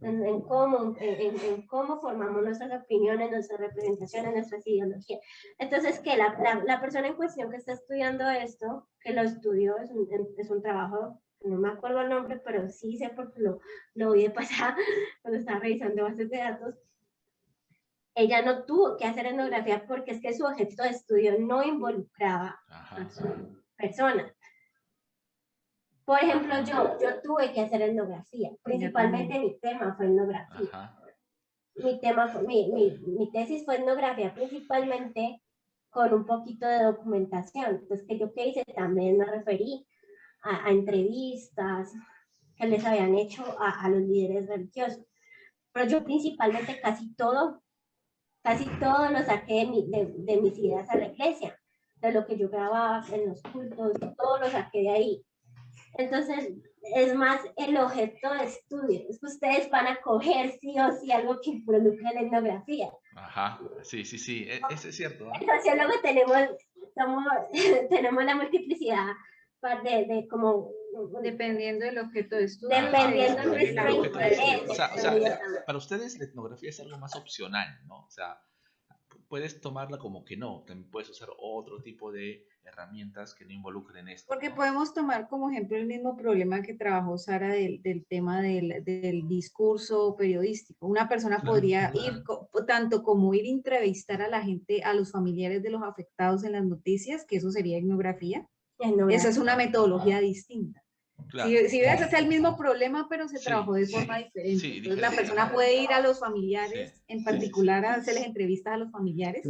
en cómo formamos nuestras opiniones, nuestras representaciones, nuestras ideologías. Entonces, que la persona en cuestión que está estudiando esto, que lo estudió, es un trabajo, no me acuerdo el nombre, pero sí sé porque lo vi de pasada cuando estaba revisando bases de datos. Ella no tuvo que hacer etnografía porque es que su objeto de estudio no involucraba a su persona. Por ejemplo, yo tuve que hacer etnografía, principalmente mi tema fue etnografía. Mi tesis fue etnografía principalmente con un poquito de documentación. Entonces, que yo que hice también me referí a entrevistas que les habían hecho a los líderes religiosos. Pero yo principalmente casi todo lo saqué de mis ideas a la iglesia, de lo que yo grababa en los cultos, todo lo saqué de ahí. Entonces, es más el objeto de estudio. Es que ustedes van a coger sí o sí algo que involucre la etnografía. Ajá, sí, eso es cierto. El sociólogo tenemos la multiplicidad de como... Dependiendo del objeto de estudio. Dependiendo de nuestra interés. O sea, para ustedes la etnografía es algo más opcional, ¿no? O sea, puedes tomarla como que no, también puedes usar otro tipo de herramientas que no involucren esto. Porque podemos tomar como ejemplo el mismo problema que trabajó Sara del tema del discurso periodístico. Una persona podría ir, tanto como ir a entrevistar a la gente, a los familiares de los afectados en las noticias, que eso sería etnografía. Esa es una metodología distinta. Claro. Si ves, es el mismo problema, pero se trabajó de forma diferente. Sí, entonces la persona puede ir a los familiares, en particular a hacerles entrevistas a los familiares,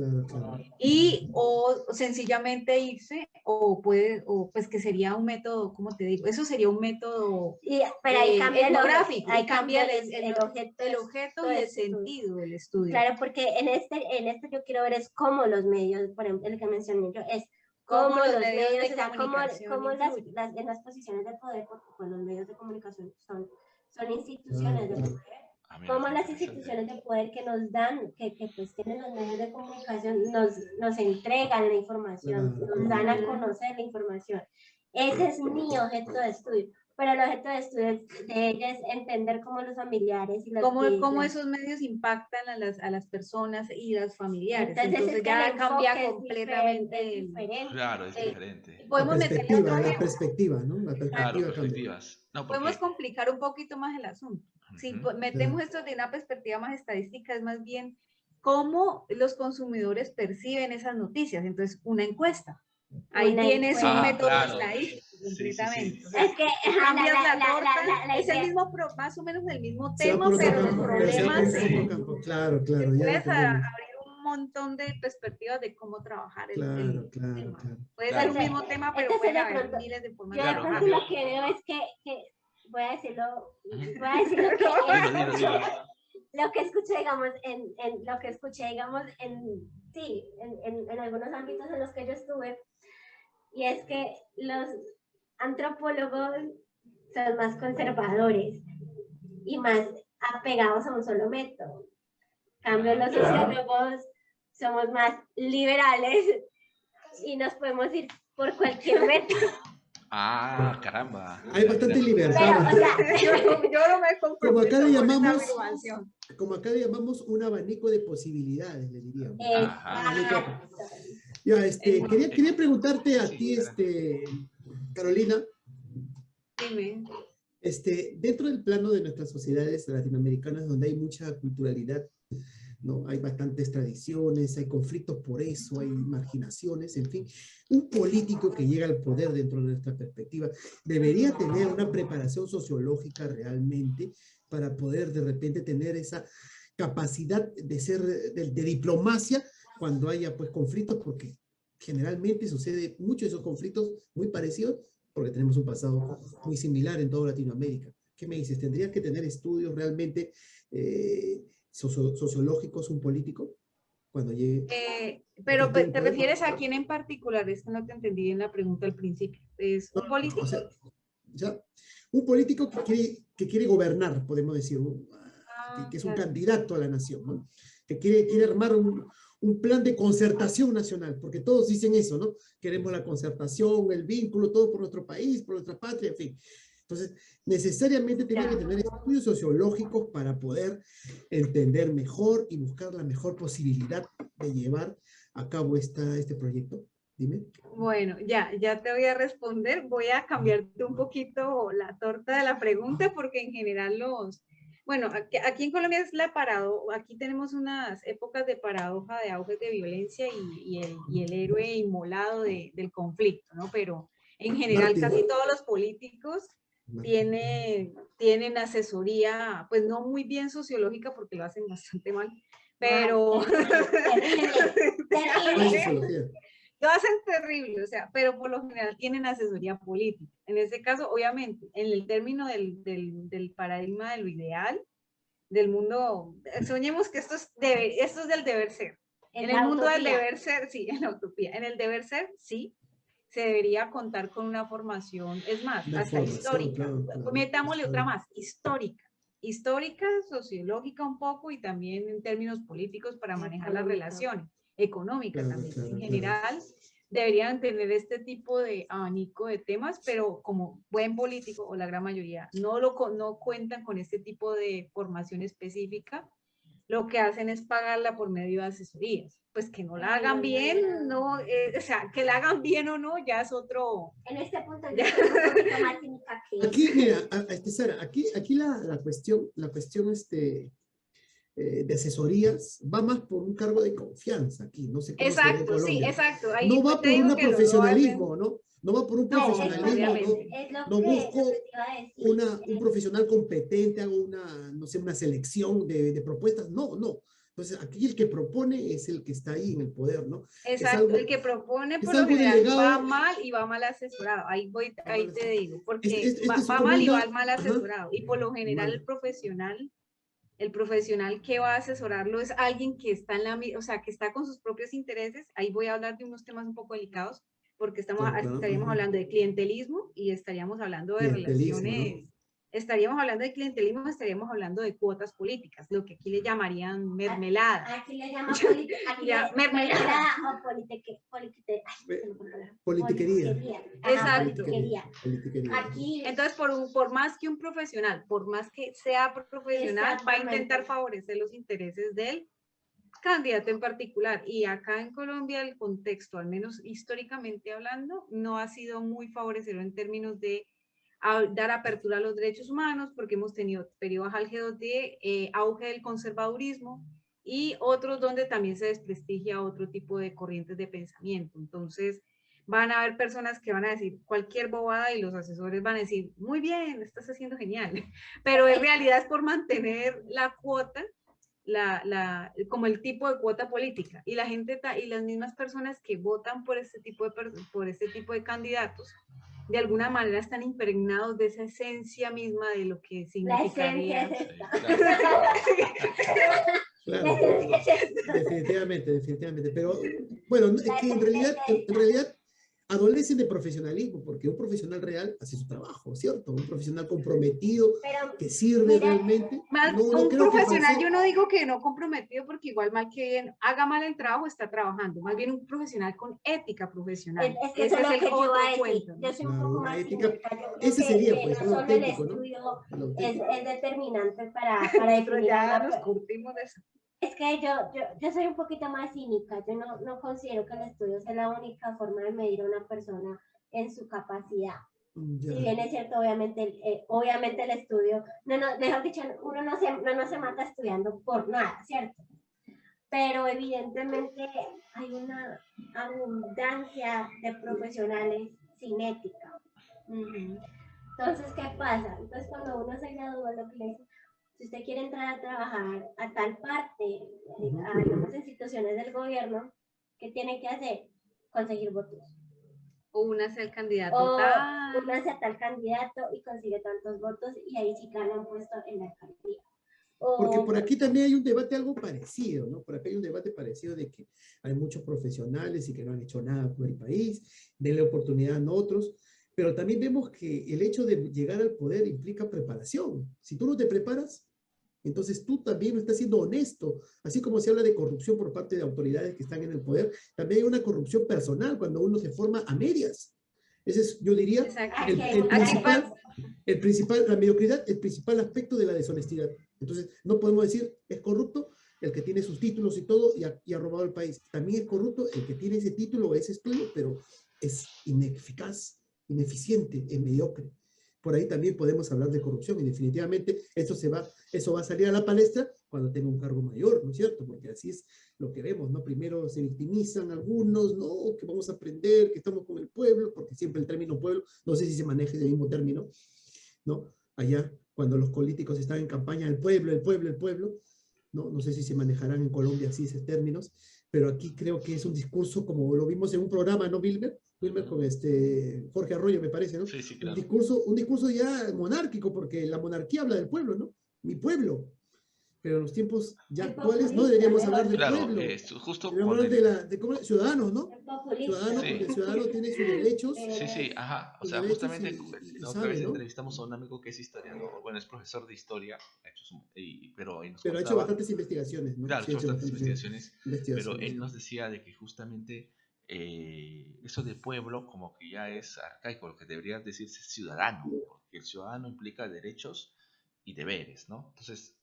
y o sencillamente irse, o pues que sería un método, ¿cómo te digo? Eso sería un método pero ahí cambia etnográfico, ahí cambia el objeto y el sentido del estudio. Claro, porque en este yo quiero ver es cómo los medios, por ejemplo, el que mencioné yo, es cómo los medios de comunicación en las posiciones de poder, porque pues, los medios de comunicación son instituciones de poder, cómo las instituciones de poder que nos dan, que pues tienen los medios de comunicación, nos entregan la información, nos dan a conocer la información. Ese es mi objeto de estudio. Pero el objeto de estudio de ella es entender cómo los familiares y cómo esos medios impactan a las personas y las familiares. Entonces ya cambia completamente. Claro, es diferente. Podemos la perspectiva, ¿no? La perspectiva. Claro, perspectivas. No, porque... Podemos complicar un poquito más el asunto. Si metemos esto de una perspectiva más estadística, es más bien cómo los consumidores perciben esas noticias. Entonces, una encuesta. Ahí tienes un método estadístico completamente. Sí. Es que cambias la torta, es el mismo, más o menos el mismo tema, pero los problemas. Claro. Puedes abrir un montón de perspectivas de cómo trabajar el tema. Puede ser un mismo tema, pero puede haber miles de formas de trabajar. Yo lo que veo es que voy a decirlo lo que escuché, digamos, en algunos ámbitos en los que yo estuve, y es que los antropólogos son más conservadores y más apegados a un solo método. En cambio, los sociólogos somos más liberales y nos podemos ir por cualquier método. Ah, caramba. Hay bastante libertad. Pero, yo no me conformo. Como acá le llamamos un abanico de posibilidades, le diríamos. Ya, quería preguntarte a ti, Carolina. Dime. Dentro del plano de nuestras sociedades latinoamericanas, donde hay mucha culturalidad, ¿no? Hay bastantes tradiciones, hay conflictos por eso, hay marginaciones, en fin. Un político que llega al poder dentro de nuestra perspectiva debería tener una preparación sociológica realmente para poder de repente tener esa capacidad de diplomacia cuando haya pues conflictos, porque generalmente sucede mucho esos conflictos muy parecidos porque tenemos un pasado muy similar en toda Latinoamérica. ¿Qué me dices? ¿Tendría que tener estudios realmente sociológicos un político cuando llegue? Pero ¿te refieres a quién en particular? Es que no te entendí bien la pregunta al principio. ¿Es un político? O sea, un político que quiere gobernar, podemos decir, que es un candidato a la nación, ¿no? que quiere armar un plan de concertación nacional, porque todos dicen eso, ¿no? Queremos la concertación, el vínculo, todo por nuestro país, por nuestra patria, en fin. Entonces, necesariamente tiene que tener estudios sociológicos para poder entender mejor y buscar la mejor posibilidad de llevar a cabo este proyecto. Dime. Bueno, ya te voy a responder. Voy a cambiarte un poquito la torta de la pregunta porque en general bueno, aquí en Colombia es la paradoja, aquí tenemos unas épocas de paradoja de auge de violencia y el héroe inmolado del conflicto, ¿no? Pero en general casi todos los políticos tienen asesoría, pues no muy bien sociológica porque lo hacen bastante mal, pero... Lo hacen terrible, o sea, pero por lo general tienen asesoría política. En este caso, obviamente, en el término del paradigma de lo ideal, del mundo, soñemos que esto es del deber ser. En el mundo del deber ser, sí, en la utopía. En el deber ser, sí, se debería contar con una formación, es más, hasta histórica. Metámosle otra más, histórica, sociológica un poco y también en términos políticos para manejar las relaciones. Económica también. En general, deberían tener este tipo de abanico de temas, pero como buen político, o la gran mayoría, no cuentan con este tipo de formación específica. Lo que hacen es pagarla por medio de asesorías. Pues que no la hagan bien, no, o sea, que la hagan bien o no, ya es otro... En este punto yo soy un poquito más cínica que... Aquí, mira, Sara, aquí la cuestión de asesorías va más por un cargo de confianza aquí, no sé cómo exacto, sí, exacto. Ahí no va por un profesionalismo, ¿no? No va por un profesionalismo, no busco un profesional competente, hago no sé, una selección de propuestas, no. Entonces, aquí el que propone es el que está ahí en el poder, ¿no? Exacto, el que propone por lo general va mal y va mal asesorado. Ahí te digo, porque va mal y va mal asesorado. Y por lo general el profesional que va a asesorarlo es alguien que está o sea, que está con sus propios intereses. Ahí voy a hablar de unos temas un poco delicados, porque estaríamos hablando de clientelismo y estaríamos hablando de relaciones, ¿no? Estaríamos hablando de clientelismo, estaríamos hablando de cuotas políticas, lo que aquí le llamarían mermelada. Aquí le llaman mermelada o politiquería. Exacto. Aquí, entonces, por más que un profesional, por más que sea profesional, va a intentar favorecer los intereses del candidato en particular. Y acá en Colombia el contexto, al menos históricamente hablando, no ha sido muy favorecedor en términos de dar apertura a los derechos humanos, porque hemos tenido periodos álgidos de auge del conservadurismo y otros donde también se desprestigia otro tipo de corrientes de pensamiento. Entonces, van a haber personas que van a decir cualquier bobada y los asesores van a decir, muy bien, estás haciendo genial, pero en realidad es por mantener la cuota, como el tipo de cuota política, y la gente y las mismas personas que votan por este tipo de candidatos de alguna manera están impregnados de esa esencia misma de lo que significaría. Claro, definitivamente, pero bueno, es que en realidad adolecen de profesionalismo, porque un profesional real hace su trabajo, ¿cierto? Un profesional comprometido, que sirve realmente. Un profesional, yo no digo que no comprometido, porque igual mal que bien haga mal el trabajo, está trabajando. Más bien un profesional con ética profesional. Es que ese es el otro cuento, ¿no? Yo soy un poco más ética. Ese sería, pues, no solo el estudio es determinante para definir ya nos curtimos de eso. Es que yo soy un poquito más cínica. Yo no considero que el estudio sea la única forma de medir a una persona en su capacidad. Si bien es cierto, obviamente el estudio, mejor dicho, uno no se mata estudiando por nada, ¿cierto? Pero evidentemente hay una abundancia de profesionales sin ética. Entonces, ¿qué pasa? Entonces, cuando uno se gradúa, lo que le dicen, si usted quiere entrar a trabajar a tal parte, a las instituciones del gobierno, ¿qué tiene que hacer? Conseguir votos. O únase al candidato únase a tal candidato y consigue tantos votos y ahí sí gana un puesto en la alcaldía. Porque por aquí también hay un debate algo parecido, ¿no? Por aquí hay un debate parecido de que hay muchos profesionales y que no han hecho nada por el país, denle oportunidad a otros, pero también vemos que el hecho de llegar al poder implica preparación. Si tú no te preparas, Entonces tú también no estás siendo honesto. Así como se habla de corrupción por parte de autoridades que están en el poder, también hay una corrupción personal cuando uno se forma a medias. Ese es, yo diría, Exacto. el principal, la mediocridad, el principal aspecto de la deshonestidad. Entonces, no podemos decir es corrupto el que tiene sus títulos y todo y ha robado el país. También es corrupto el que tiene ese título o ese estudio, pero es ineficaz, ineficiente, es mediocre. Por ahí también podemos hablar de corrupción y definitivamente eso va a salir a la palestra cuando tenga un cargo mayor, ¿no es cierto? Porque así es lo que vemos, ¿no? Primero se victimizan algunos, no, que vamos a aprender, que estamos con el pueblo, porque siempre el término pueblo, no sé si se maneja el mismo término, ¿no? Allá, cuando los políticos están en campaña, el pueblo, el pueblo, el pueblo, ¿no? No sé si se manejarán en Colombia así esos términos, pero aquí creo que es un discurso como lo vimos en un programa, ¿no, Wilmer? Wilmer con Jorge Arroyo, me parece, ¿no? Sí, sí, claro. Un discurso ya monárquico, porque la monarquía habla del pueblo, ¿no? Mi pueblo. Pero en los tiempos ya actuales no deberíamos hablar del pueblo. Justo deberíamos hablar de ¿cómo? Ciudadanos, ¿no? Ciudadanos, Sí. porque el ciudadano tiene sus derechos. Sí, sí, ajá. O sea, justamente la otra vez entrevistamos a un amigo que es historiador, bueno, es profesor de historia, pero él nos Pero ha hecho bastantes investigaciones, ¿no? Claro, Sí, ha hecho bastantes investigaciones, pero él ¿no? nos decía de que justamente eso de pueblo como que ya es arcaico, lo que debería decirse ciudadano, porque el ciudadano implica derechos y deberes, ¿no? Entonces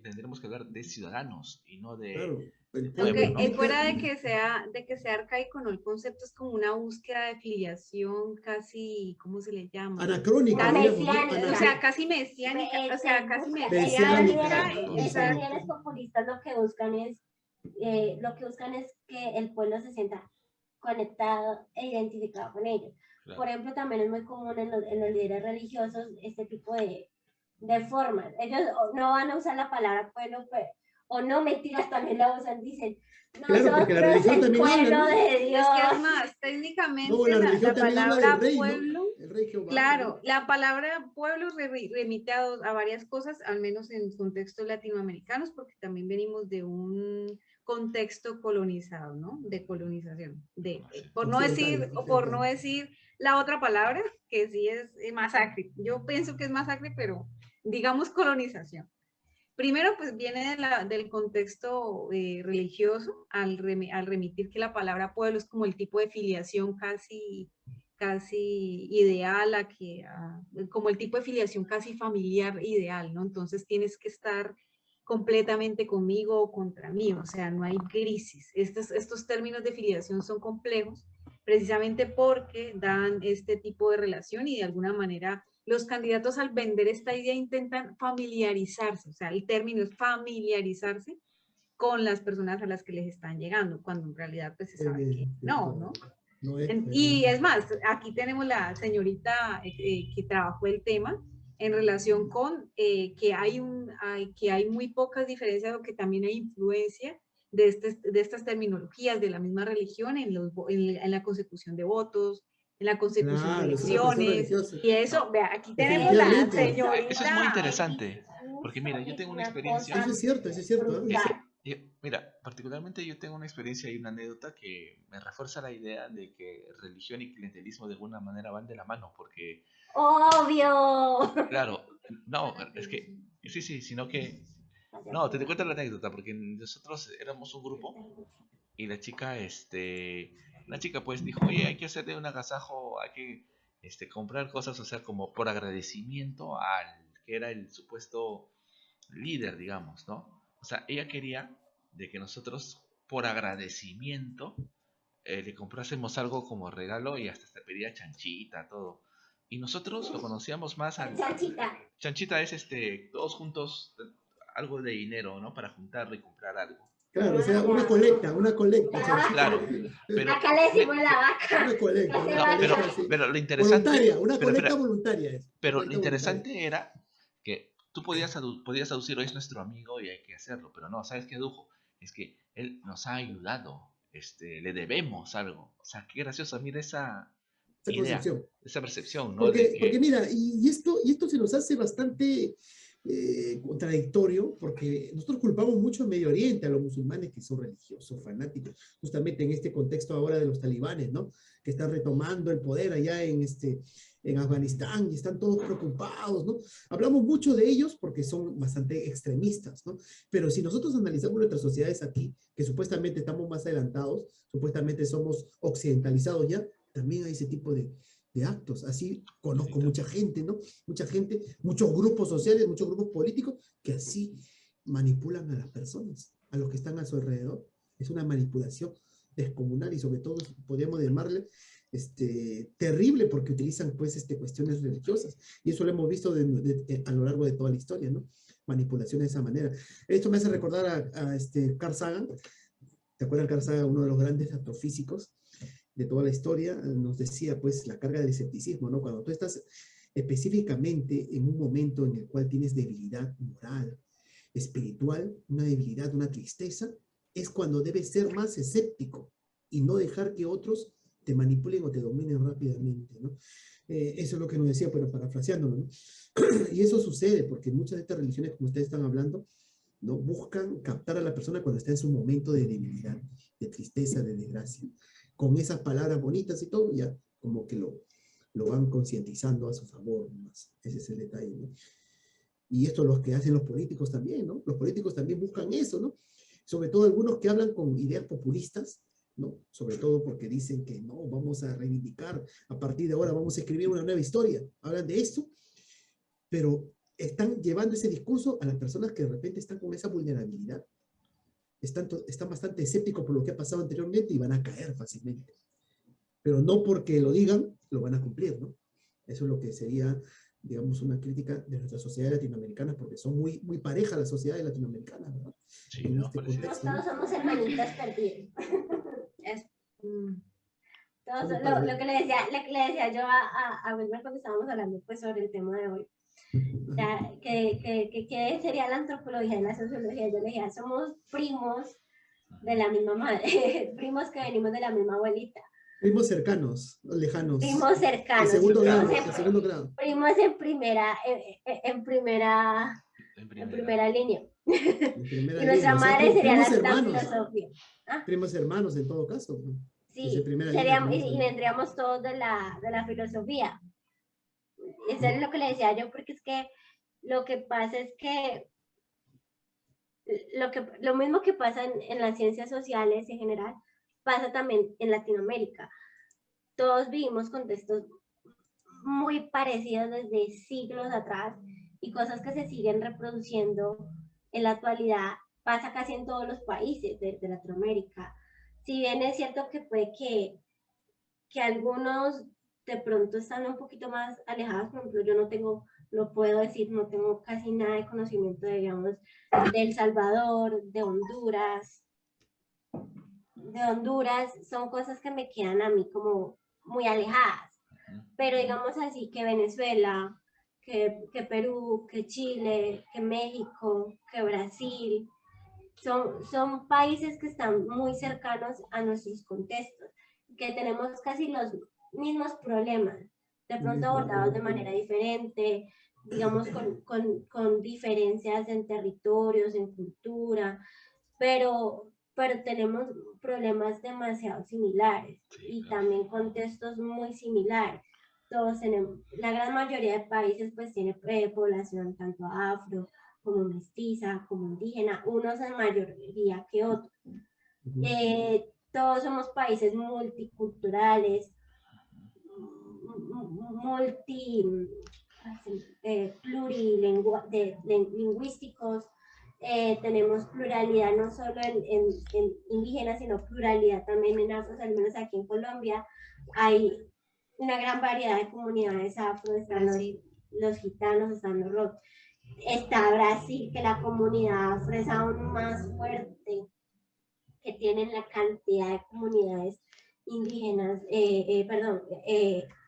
tendremos que hablar de ciudadanos y no de claro, el pueblo, aunque ¿no? fuera de que sea arcaico, ¿no? El concepto es como una búsqueda de filiación casi, ¿cómo se le llama? Anacrónica, o sea, casi mesiánica, o sea, casi mesiánica. Esos líderes populistas lo que buscan es que el pueblo se sienta conectado e identificado con ellos. Claro. Por ejemplo, también es muy común en los líderes religiosos este tipo de formas. Ellos no van a usar la palabra pueblo, pues, o no, mentiras, también la usan, dicen, claro, porque la religión también pueblo habla, ¿no? de Dios. Es que es más, técnicamente no, la palabra rey, pueblo, ¿no? El rey Jehová, claro, ¿no? la palabra pueblo remite a varias cosas, al menos en contextos latinoamericanos, porque también venimos de un contexto colonizado, ¿no? De colonización, por no decir la otra palabra, que sí es masacre. Yo pienso que es masacre, pero digamos colonización. Primero, pues viene del contexto religioso, al remitir que la palabra pueblo es como el tipo de filiación casi ideal, como el tipo de filiación casi familiar ideal, ¿no? Entonces tienes que estar completamente conmigo o contra mí, o sea, no hay crisis. Estos términos de filiación son complejos precisamente porque dan este tipo de relación y de alguna manera los candidatos al vender esta idea intentan familiarizarse, o sea, el término es familiarizarse con las personas a las que les están llegando, cuando en realidad pues se sabe que no. Y es más, aquí tenemos la señorita que trabajó el tema en relación con que hay muy pocas diferencias o que también hay influencia de estas terminologías de la misma religión en la consecución de votos, en la consecución de elecciones, y eso, vea, aquí tenemos la señorita. Eso es muy interesante, porque mira, yo tengo una experiencia. Eso es cierto. Mira, particularmente yo tengo una experiencia y una anécdota que me refuerza la idea de que religión y clientelismo de alguna manera van de la mano, porque... ¡Obvio! Claro, no, es que, sí, sino que... No, te cuento la anécdota, porque nosotros éramos un grupo y la chica, una chica pues dijo, oye, hay que hacerle un agasajo, hay que comprar cosas, o sea, como por agradecimiento al que era el supuesto líder, digamos, ¿no? O sea, ella quería de que nosotros, por agradecimiento, le comprásemos algo como regalo y hasta se pedía chanchita, todo. Y nosotros lo conocíamos más al... Chanchita. Chanchita es todos juntos, algo de dinero, ¿no? Para juntarlo y comprar algo. Claro, o sea, una colecta. Claro, pero... Acá le decimos la vaca. Una colecta. No, pero lo interesante... Voluntaria, una colecta voluntaria es. Pero lo interesante era que tú podías aducir, hoy es nuestro amigo y hay que hacerlo, pero no, ¿sabes qué, Dujo? Es que él nos ha ayudado, le debemos algo. O sea, qué gracioso, mira esa idea, esa percepción, ¿no? Porque mira, y esto se nos hace bastante contradictorio, porque nosotros culpamos mucho al Medio Oriente, a los musulmanes que son religiosos, fanáticos, justamente en este contexto ahora de los talibanes, ¿no? Que están retomando el poder allá en Afganistán y están todos preocupados, ¿no? Hablamos mucho de ellos porque son bastante extremistas, ¿no? Pero si nosotros analizamos nuestras sociedades aquí, que supuestamente estamos más adelantados, supuestamente somos occidentalizados ya, también hay ese tipo de actos. Así conozco mucha gente, ¿no? Mucha gente, muchos grupos sociales, muchos grupos políticos que así manipulan a las personas, a los que están a su alrededor. Es una manipulación descomunal y sobre todo podríamos llamarle terrible porque utilizan pues cuestiones religiosas y eso lo hemos visto a lo largo de toda la historia, ¿no? Manipulación de esa manera. Esto me hace recordar a Carl Sagan. ¿Te acuerdas Carl Sagan, uno de los grandes astrofísicos de toda la historia? Nos decía pues la carga del escepticismo, ¿no? Cuando tú estás específicamente en un momento en el cual tienes debilidad moral, espiritual, una debilidad, una tristeza, es cuando debes ser más escéptico y no dejar que otros te manipulen o te dominen rápidamente, ¿no? Eso es lo que nos decía, pero parafraseándolo, ¿no? Y eso sucede porque muchas de estas religiones, como ustedes están hablando, ¿no? Buscan captar a la persona cuando está en su momento de debilidad, de tristeza, de desgracia. Con esas palabras bonitas y todo, ya como que lo van concientizando a su favor, más. Ese es el detalle, ¿no? Y esto es lo que hacen los políticos también, ¿no? Los políticos también buscan eso, ¿no? Sobre todo algunos que hablan con ideas populistas, ¿no? Sobre todo porque dicen que no, vamos a reivindicar, a partir de ahora vamos a escribir una nueva historia. Hablan de esto, pero están llevando ese discurso a las personas que de repente están con esa vulnerabilidad. Están bastante escépticos por lo que ha pasado anteriormente y van a caer fácilmente. Pero no porque lo digan, lo van a cumplir, ¿no? Eso es lo que sería, digamos, una crítica de nuestras sociedades latinoamericanas, porque son muy, muy parejas las sociedades latinoamericanas, ¿verdad? Sí, no, todos somos hermanitas perdidas. Lo que le decía yo a Wilmer cuando estábamos hablando pues, sobre el tema de hoy. O sea, ¿qué sería la antropología y la sociología? Yo le decía, somos primos de la misma madre, primos que venimos de la misma abuelita. Primos cercanos, lejanos. Primos cercanos. En segundo grado. Primos en primera línea. Y nuestra madre sería la filosofía. ¿Ah? Primos hermanos en todo caso. Sí, y vendríamos todos de la filosofía. Eso es lo que le decía yo, porque es que lo que pasa es que lo mismo que pasa en las ciencias sociales en general, pasa también en Latinoamérica. Todos vivimos contextos muy parecidos desde siglos atrás y cosas que se siguen reproduciendo en la actualidad pasa casi en todos los países de Latinoamérica. Si bien es cierto que puede que algunos de pronto están un poquito más alejados, por ejemplo, no puedo decir, no tengo casi nada de conocimiento, digamos, de El Salvador, de Honduras. Son cosas que me quedan a mí como muy alejadas. Pero digamos así que Venezuela, que Perú, que Chile, que México, que Brasil, son países que están muy cercanos a nuestros contextos, que tenemos casi los mismos problemas, de pronto abordados de manera diferente, digamos con diferencias en territorios, en cultura, pero tenemos problemas demasiado similares y también contextos muy similares. Todos tenemos, la gran mayoría de países pues tiene población tanto afro como mestiza, como indígena, unos en mayoría que otros. Todos somos países multiculturales, plurilingüísticos. Tenemos pluralidad no solo en indígenas, sino pluralidad también en afros, al menos aquí en Colombia. Hay una gran variedad de comunidades afro, están los gitanos, están los rock. Está Brasil, que la comunidad afro es aún más fuerte, que tienen la cantidad de comunidades indígenas,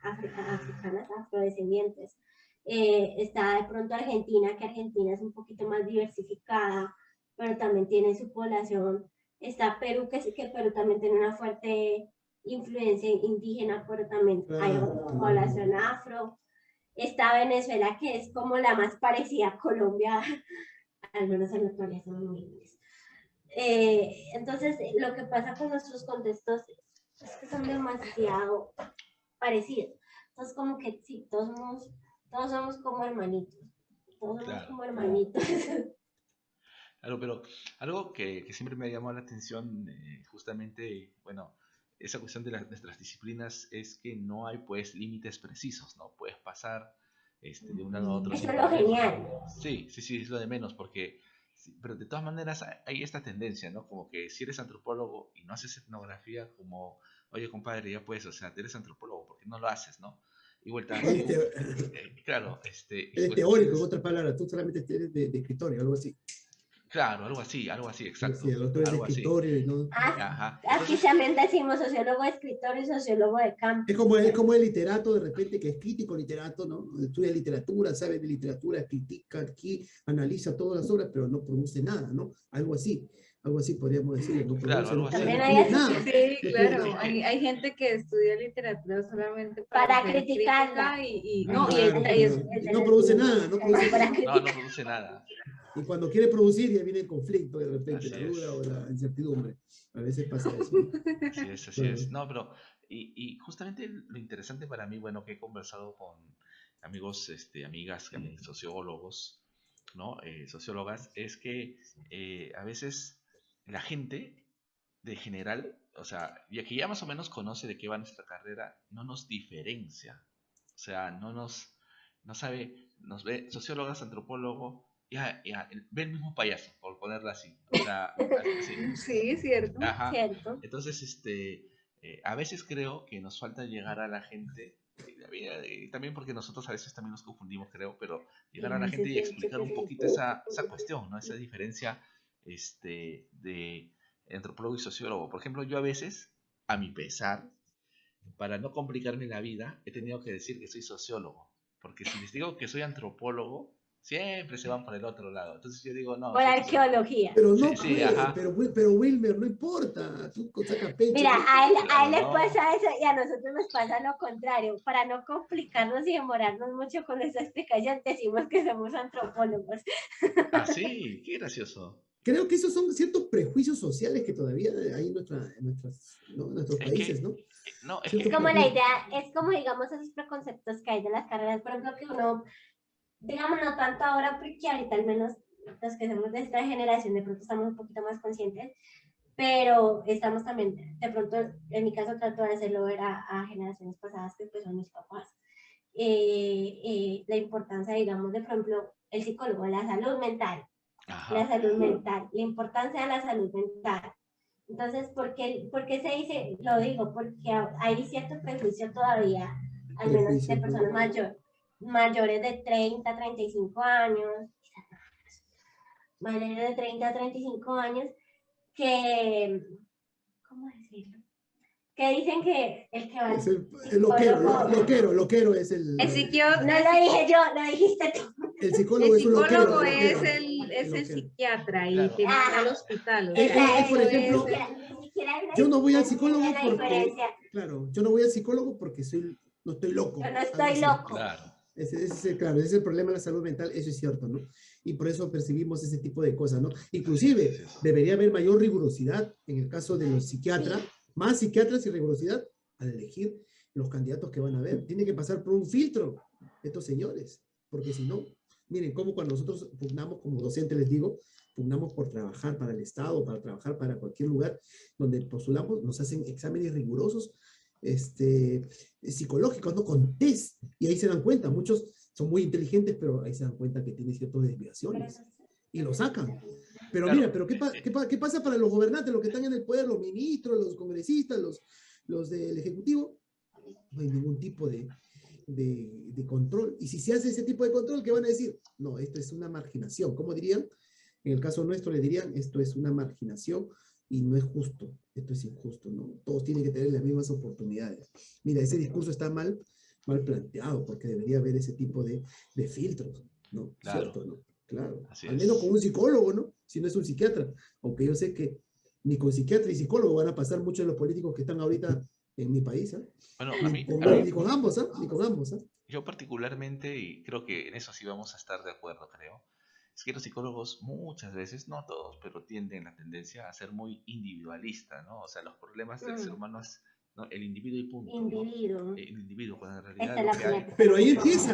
africanas, afrodescendientes. Está de pronto Argentina, que Argentina es un poquito más diversificada, pero también tiene su población. Está Perú, que Perú también tiene una fuerte influencia indígena, pero también hay población afro. está Venezuela, que es como la más parecida a Colombia, al menos en la actualidad son muy grandes. Entonces, lo que pasa con nuestros contextos es que son demasiado parecidos. Entonces, como que sí, todos somos como hermanitos. Todos somos como hermanitos. Claro, pero algo que siempre me ha llamado la atención, justamente, bueno, esa cuestión de nuestras disciplinas es que no hay pues límites precisos, ¿no? Puedes pasar de un lado a otro Eso sin es lo problema. genial. Sí, sí, sí, es lo de menos, porque, pero de todas maneras hay esta tendencia, ¿no? Como que si eres antropólogo y no haces etnografía, como, oye, compadre, ya pues, o sea, eres antropólogo, ¿por qué no lo haces, no? Igual tú, claro, Eres igual tú teórico, en tienes, otras palabras, tú solamente eres de escritorio, algo así. claro, algo así, Sí, exacto, el otro es de algo así. escritorio y no. Ajá. Aquí Entonces, también decimos sociólogo de escritor y sociólogo de campo. Es como el literato de repente que es crítico literato, ¿no? Estudia literatura, sabe de literatura, critica aquí, analiza todas las obras, pero no produce nada, ¿no? Algo así podríamos decirle, no claro, produce, algo no, así. no También hay escribe así. nada. Sí, No escribe claro. nada. Hay gente que estudia literatura solamente Para hacer criticarla. crítica y no, Ajá. Claro, Ahí pero es no produce nada, no produce para nada. No, no criticar. produce nada. Y cuando quiere producir ya viene el conflicto de repente, la Así duda es. o la incertidumbre. A veces pasa eso, ¿no? Así es, así Claro. es. No, pero, y justamente lo interesante para mí, bueno, que he conversado con amigos, amigas, sociólogos, ¿no? Sociólogas, es que a veces la gente, de general, o sea, ya que ya más o menos conoce de qué va nuestra carrera, no nos diferencia. O sea, no sabe, nos ve sociólogas, antropólogo, ya, ve el mismo payaso, por ponerlo así. O sea, sí. sí, es cierto. Ajá. Cierto. Entonces, a veces creo que nos falta llegar a la gente, también porque nosotros a veces también nos confundimos, creo, pero llegar a la gente y explicar un poquito esa cuestión, ¿no? Esa diferencia, de antropólogo y sociólogo. Por ejemplo, yo a veces, a mi pesar, para no complicarme la vida, he tenido que decir que soy sociólogo, porque si les digo que soy antropólogo, siempre se van por el otro lado. Entonces yo digo, no, Por soy sociólogo. arqueología. Pero Sí, no, sí, pues, ajá. pero Wilmer, no importa, tú sacas pecho, Mira, no a Claro, él le no. pasa eso y a nosotros nos pasa lo contrario. Para no complicarnos y demorarnos mucho con esa explicación, decimos que somos antropólogos. Ah, sí, qué gracioso. creo que esos son ciertos prejuicios sociales que todavía hay en nuestros Es países, que, ¿no? no, es Es Ciertos que, como la prejuicios. idea, es como digamos esos preconceptos que hay de las carreras, por ejemplo, que uno, digamos, no tanto ahora, porque ahorita al menos los que somos de esta generación de pronto estamos un poquito más conscientes, pero estamos también, de pronto, en mi caso trato de hacerlo ver a generaciones pasadas que pues son mis papás. La importancia, digamos, de, por ejemplo, el psicólogo, la ajá, salud mental, la importancia de la salud mental. Entonces, por qué se dice? Lo digo, porque hay cierto prejuicio todavía, al menos de Prejuicios, ¿no? personas mayores de 30, 35 años, mayores de 30 a 35 años, que, ¿cómo decirlo? Que dicen que el que va al Es el loquero, psicólogo, loquero es El no lo dije yo, lo dijiste tú. el el psicólogo es un loquero, psicólogo el es loquero, es el el loquero. psiquiatra y claro. te manda al Ajá, hospital. O sea, esa Por eso es, es ejemplo, ni siquiera hay yo no voy no al entienden psicólogo la porque, diferencia. claro, yo no voy al psicólogo porque no estoy Yo loco, no algo estoy así. loco. Claro, Claro, ese es el problema de la salud mental, eso es cierto, ¿no? Y por eso percibimos ese tipo de cosas, ¿no? así es, Inclusive, así es. debería haber mayor rigurosidad en el caso de los psiquiatras, Sí, más psiquiatras y rigurosidad al elegir los candidatos que van a ver. Tiene que pasar por un filtro estos señores, porque si no, miren, como cuando nosotros pugnamos como docente, les digo, pugnamos por trabajar para el Estado, para trabajar para cualquier lugar donde postulamos, nos hacen exámenes rigurosos psicológicos, ¿no? Con test, y ahí se dan cuenta, muchos son muy inteligentes, pero ahí se dan cuenta que tienen ciertas desviaciones, y lo sacan. Pero Claro, mira, pero ¿qué pasa para los gobernantes, los que están en el poder, los ministros, los congresistas, los del Ejecutivo? No hay ningún tipo de control. Y si se hace ese tipo de control, ¿qué van a decir? No, esto es una marginación. ¿Cómo dirían? En el caso nuestro le dirían, esto es una marginación y no es justo, esto es injusto, ¿no? Todos tienen que tener las mismas oportunidades. Mira, ese discurso está mal planteado, porque debería haber ese tipo de filtros, ¿no? claro, ¿Cierto, no? Claro. así Al menos con es. un psicólogo, ¿no? Si no es un psiquiatra. Aunque yo sé que ni con psiquiatra y psicólogo van a pasar muchos de los políticos que están ahorita en mi país, ¿eh? Bueno, Ni con ambos, ¿eh? Ni con ambos, ¿eh? yo particularmente, y creo que en eso sí vamos a estar de acuerdo, creo, es que los psicólogos muchas veces, no todos, pero tienden la tendencia a ser muy individualista, ¿no? O sea, los problemas del ser humano es, ¿no?, el individuo y punto, Individuo. ¿no? El individuo, cuando en realidad Esta es lo la que hay, palabra. Pero ahí empieza,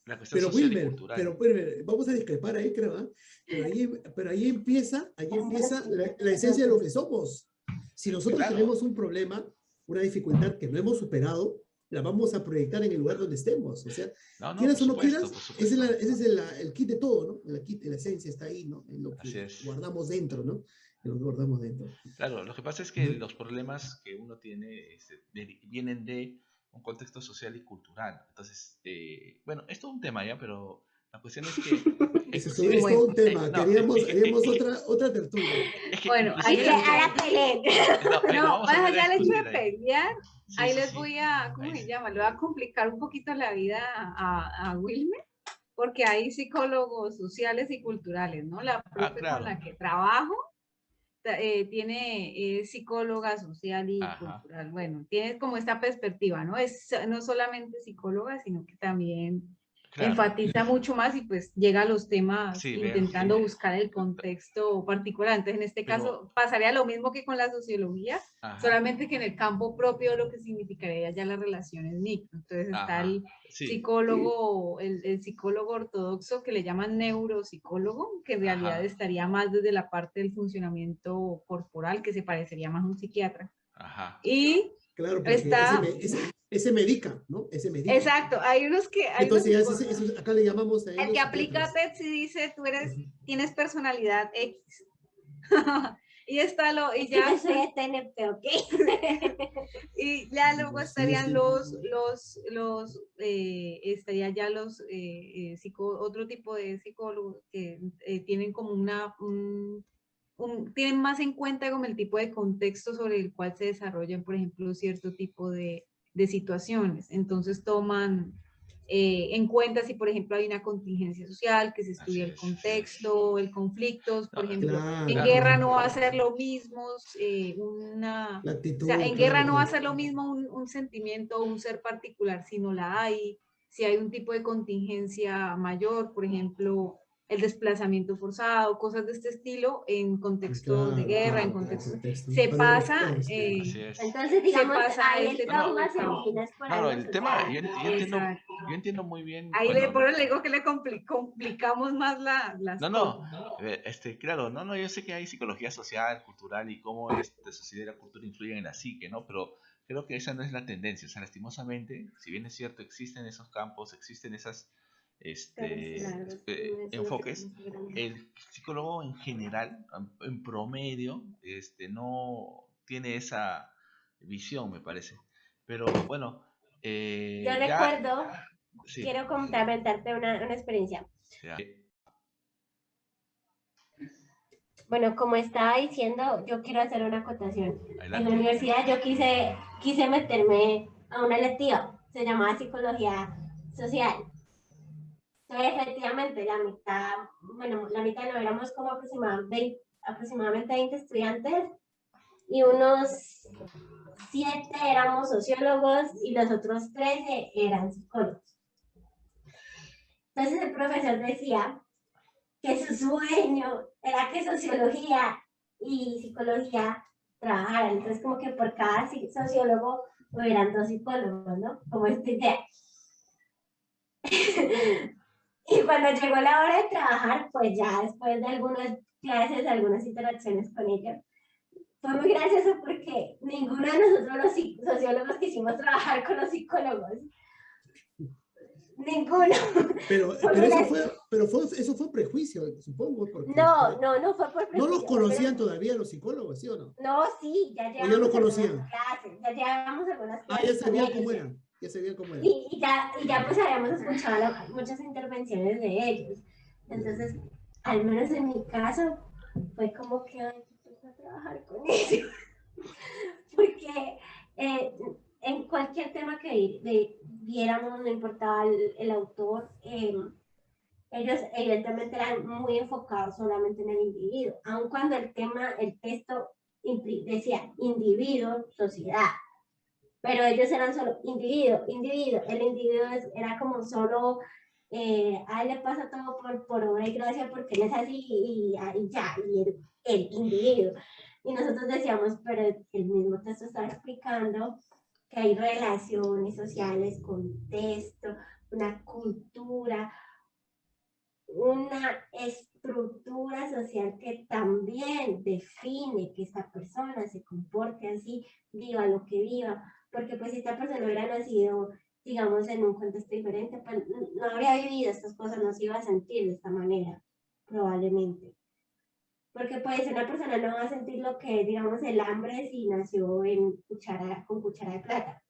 la cuestión pero social y Wilmer, cultural. Wilmer, vamos a discrepar ahí, creo, ¿eh? Pero ahí empieza la esencia de lo que somos. Si nosotros Claro. tenemos un problema, una dificultad que no hemos superado, la vamos a proyectar en el lugar donde estemos. O sea, No, quieras o no supuesto, quieras, por supuesto. ese es el kit de todo, ¿no? La esencia está ahí, ¿no? En lo Así que es. guardamos dentro, ¿no? En lo que guardamos dentro. Claro, lo que pasa es que los problemas que uno tiene vienen de un contexto social y cultural. Entonces, bueno, es todo un tema ya, pero la cuestión es que Eso inclusive... es todo un tema. no, Haríamos otra tertulia. Es que Bueno, inclusive Hay que ahora peleen. lo no, vamos a más volver allá a del hecho de discutir ahí. pelear, Sí, ahí sí, les sí. voy a, ¿cómo Ahí se sí. llama? Le voy a complicar un poquito la vida a Wilmer, porque hay psicólogos sociales y culturales, ¿no? La profe claro. con la que trabajo tiene psicóloga social y Ajá. cultural. Bueno, tiene como esta perspectiva, ¿no? Es no solamente psicóloga, sino que también Claro. enfatiza mucho más y pues llega a los temas Sí, intentando buscar el contexto particular. Entonces, en este caso, pasaría lo mismo que con la sociología, solamente que en el campo propio lo que significaría ya las relaciones micro. Entonces está el psicólogo, el psicólogo ortodoxo que le llaman neuropsicólogo, que en realidad estaría más desde la parte del funcionamiento corporal, que se parecería más a un psiquiatra. Y claro, porque está... ese medica, ¿no? Ese medica. Exacto, hay unos que... Entonces, acá le llamamos a ellos el que aplica TED y dice, tú tienes personalidad X. Y está lo... Y ya... TNP, ¿ok? Y ya luego estarían estaría ya los otro tipo de psicólogos que tienen como tienen más en cuenta como el tipo de contexto sobre el cual se desarrollan, por ejemplo, cierto tipo de situaciones. Entonces toman en cuenta si, por ejemplo, hay una contingencia social, que se estudia el contexto, el conflicto, por ejemplo, en guerra no va a ser lo mismo, actitud, o sea, en guerra no va a ser lo mismo un sentimiento o un ser particular, si no la hay, si hay un tipo de contingencia mayor, por ejemplo, el desplazamiento forzado, cosas de este estilo, en contextos de guerra, en contextos... Se pasa... entonces, digamos, ahí el trauma se define por algo el tema, yo entiendo muy bien. Ahí le digo que le complicamos más las cosas. Claro, yo sé que hay psicología social, cultural y cómo la sociedad y la cultura influyen en la psique, ¿no? Pero creo que esa no es la tendencia. O sea, lastimosamente, si bien es cierto, existen esos campos, existen esas enfoques, el psicólogo en general, en promedio, no tiene esa visión, me parece. Pero bueno, yo recuerdo, quiero complementarte una experiencia. Bueno, como estaba diciendo, yo quiero hacer una acotación. Adelante. En la universidad yo quise meterme a una electiva, se llamaba Psicología Social. Entonces, efectivamente, la mitad no, éramos como aproximadamente 20 estudiantes y unos 7 éramos sociólogos y los otros 13 eran psicólogos. Entonces el profesor decía que su sueño era que sociología y psicología trabajaran. Entonces como que por cada sociólogo hubieran 2 psicólogos, ¿no? Como esta idea. Y cuando llegó la hora de trabajar, pues ya después de algunas clases, algunas interacciones con ellos, fue muy gracioso porque ninguno de nosotros los sociólogos quisimos trabajar con los psicólogos. Ninguno. Pero eso fue prejuicio, supongo. Porque no fue por prejuicio. ¿No los conocían todavía los psicólogos, sí o no? No, sí, ya llevamos ya los conocían. Clases, ya llevamos algunas clases. Ya sabían cómo eran. Ya sabían cómo eran. Y ya pues habíamos escuchado muchas intervenciones de ellos. Entonces, al menos en mi caso, fue como que a trabajar con ellos. Porque en cualquier tema que viéramos, no importaba el autor, ellos evidentemente eran muy enfocados solamente en el individuo, aun cuando el texto decía individuo, sociedad. pero ellos eran solo individuo, individuo. El individuo era como solo, a él le pasa todo por obra y gracia porque él es así y ya, y el individuo. Y nosotros decíamos, pero el mismo texto está explicando que hay relaciones sociales, contexto, una cultura, una estructura social que también define que esta persona se comporte así, viva lo que viva, porque pues si esta persona hubiera nacido, digamos, en un contexto diferente, pues no habría vivido estas cosas, no se iba a sentir de esta manera, probablemente. Porque pues una persona no va a sentir lo que, digamos, el hambre si nació con cuchara de plata.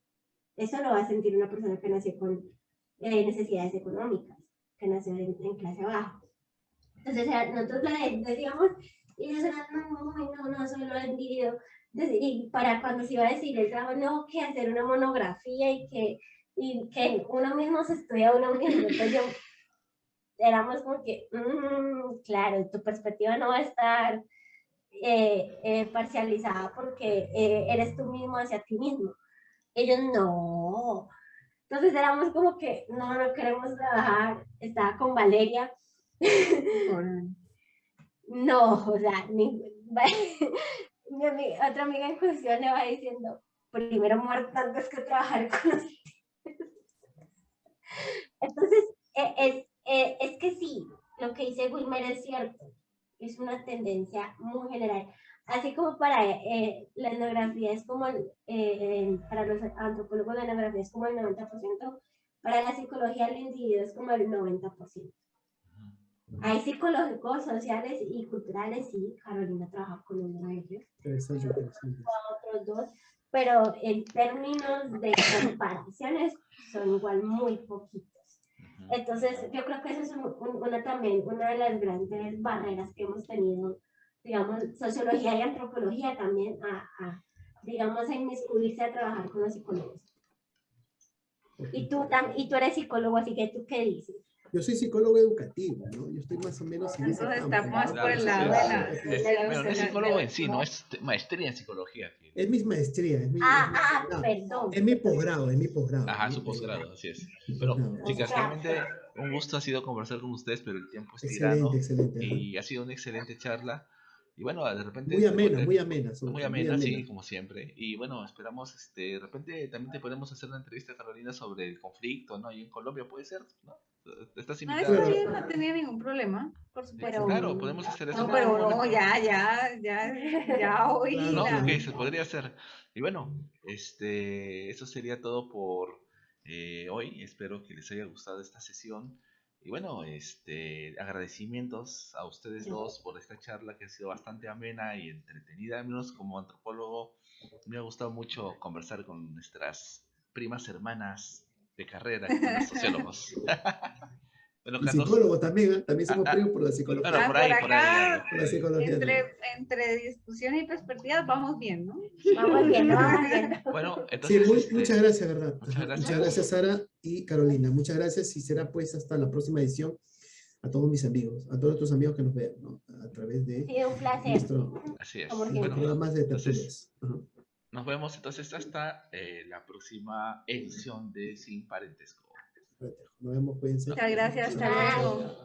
Eso lo va a sentir una persona que nació con necesidades económicas, que nació en clase baja. Entonces nosotros decíamos, y ellos eran, no, solo el video. Y para cuando se iba a decir el trabajo, no, que hacer una monografía y que uno mismo se estudia uno mismo. Entonces yo, éramos como que, claro, tu perspectiva no va a estar parcializada porque eres tú mismo hacia ti mismo. Ellos no. Entonces éramos como que no queremos trabajar. Estaba con Valeria. No, o sea, otra amiga en cuestión le va diciendo, primero muerto antes que trabajar con ustedes. Entonces, es que sí, lo que dice Wilmer es cierto, es una tendencia muy general. Así como para la etnografía es como, para los antropólogos la etnografía es como el 90%, para la psicología el individuo es como el 90%. Hay psicológicos, sociales y culturales, sí, Carolina trabaja con uno de ellos. Interesante. Otros dos, pero en términos de comparaciones son igual muy poquitos. Entonces, yo creo que eso es también una de las grandes barreras que hemos tenido, digamos, sociología y antropología también, digamos, a inmiscuirse a trabajar con los psicólogos. Y tú eres psicólogo, así que ¿tú qué dices? Yo soy psicólogo educativo, ¿no? Yo estoy más o menos en ese campo. Está más por el lado Pero no es psicólogo en sí, no es maestría en psicología. Es mi maestría, Perdón. Es mi posgrado, Ajá, su posgrado, así es. Pero, chicas, realmente un gusto ha sido conversar con ustedes, pero el tiempo es tirano. Excelente. Y ha sido una excelente charla. Y bueno, de repente... Muy amena. Muy amena, sí, como siempre. Y bueno, esperamos, de repente también te podemos hacer una entrevista, Carolina, sobre el conflicto, ¿no? Y en Colombia puede ser, ¿no? Estás invitada. No, está bien, no tenía ningún problema, por supuesto. Claro, podemos hacer eso. No, pero no, ya hoy. No, ok, se podría hacer. Y bueno, eso sería todo por hoy. Espero que les haya gustado esta sesión. Y bueno, agradecimientos a ustedes dos por esta charla que ha sido bastante amena y entretenida. Al menos como antropólogo, me ha gustado mucho conversar con nuestras primas hermanas de carrera, que son los sociólogos. Bueno, y Carlos, psicólogo también somos primos por la psicología. Bueno, por ahí, por la psicología. Entre discusión y perspectivas vamos bien, ¿no? Vamos bien. Bueno, entonces... Sí, muchas gracias, ¿verdad? Muchas gracias, Sara y Carolina. Muchas gracias y será pues hasta la próxima edición a todos mis amigos, a todos nuestros amigos que nos vean, ¿no? A través de un placer. Así es. Programas de tertulias. Nos vemos entonces hasta la próxima edición de Sin Parentesco. Nos vemos, cuídense. Muchas gracias, hasta luego.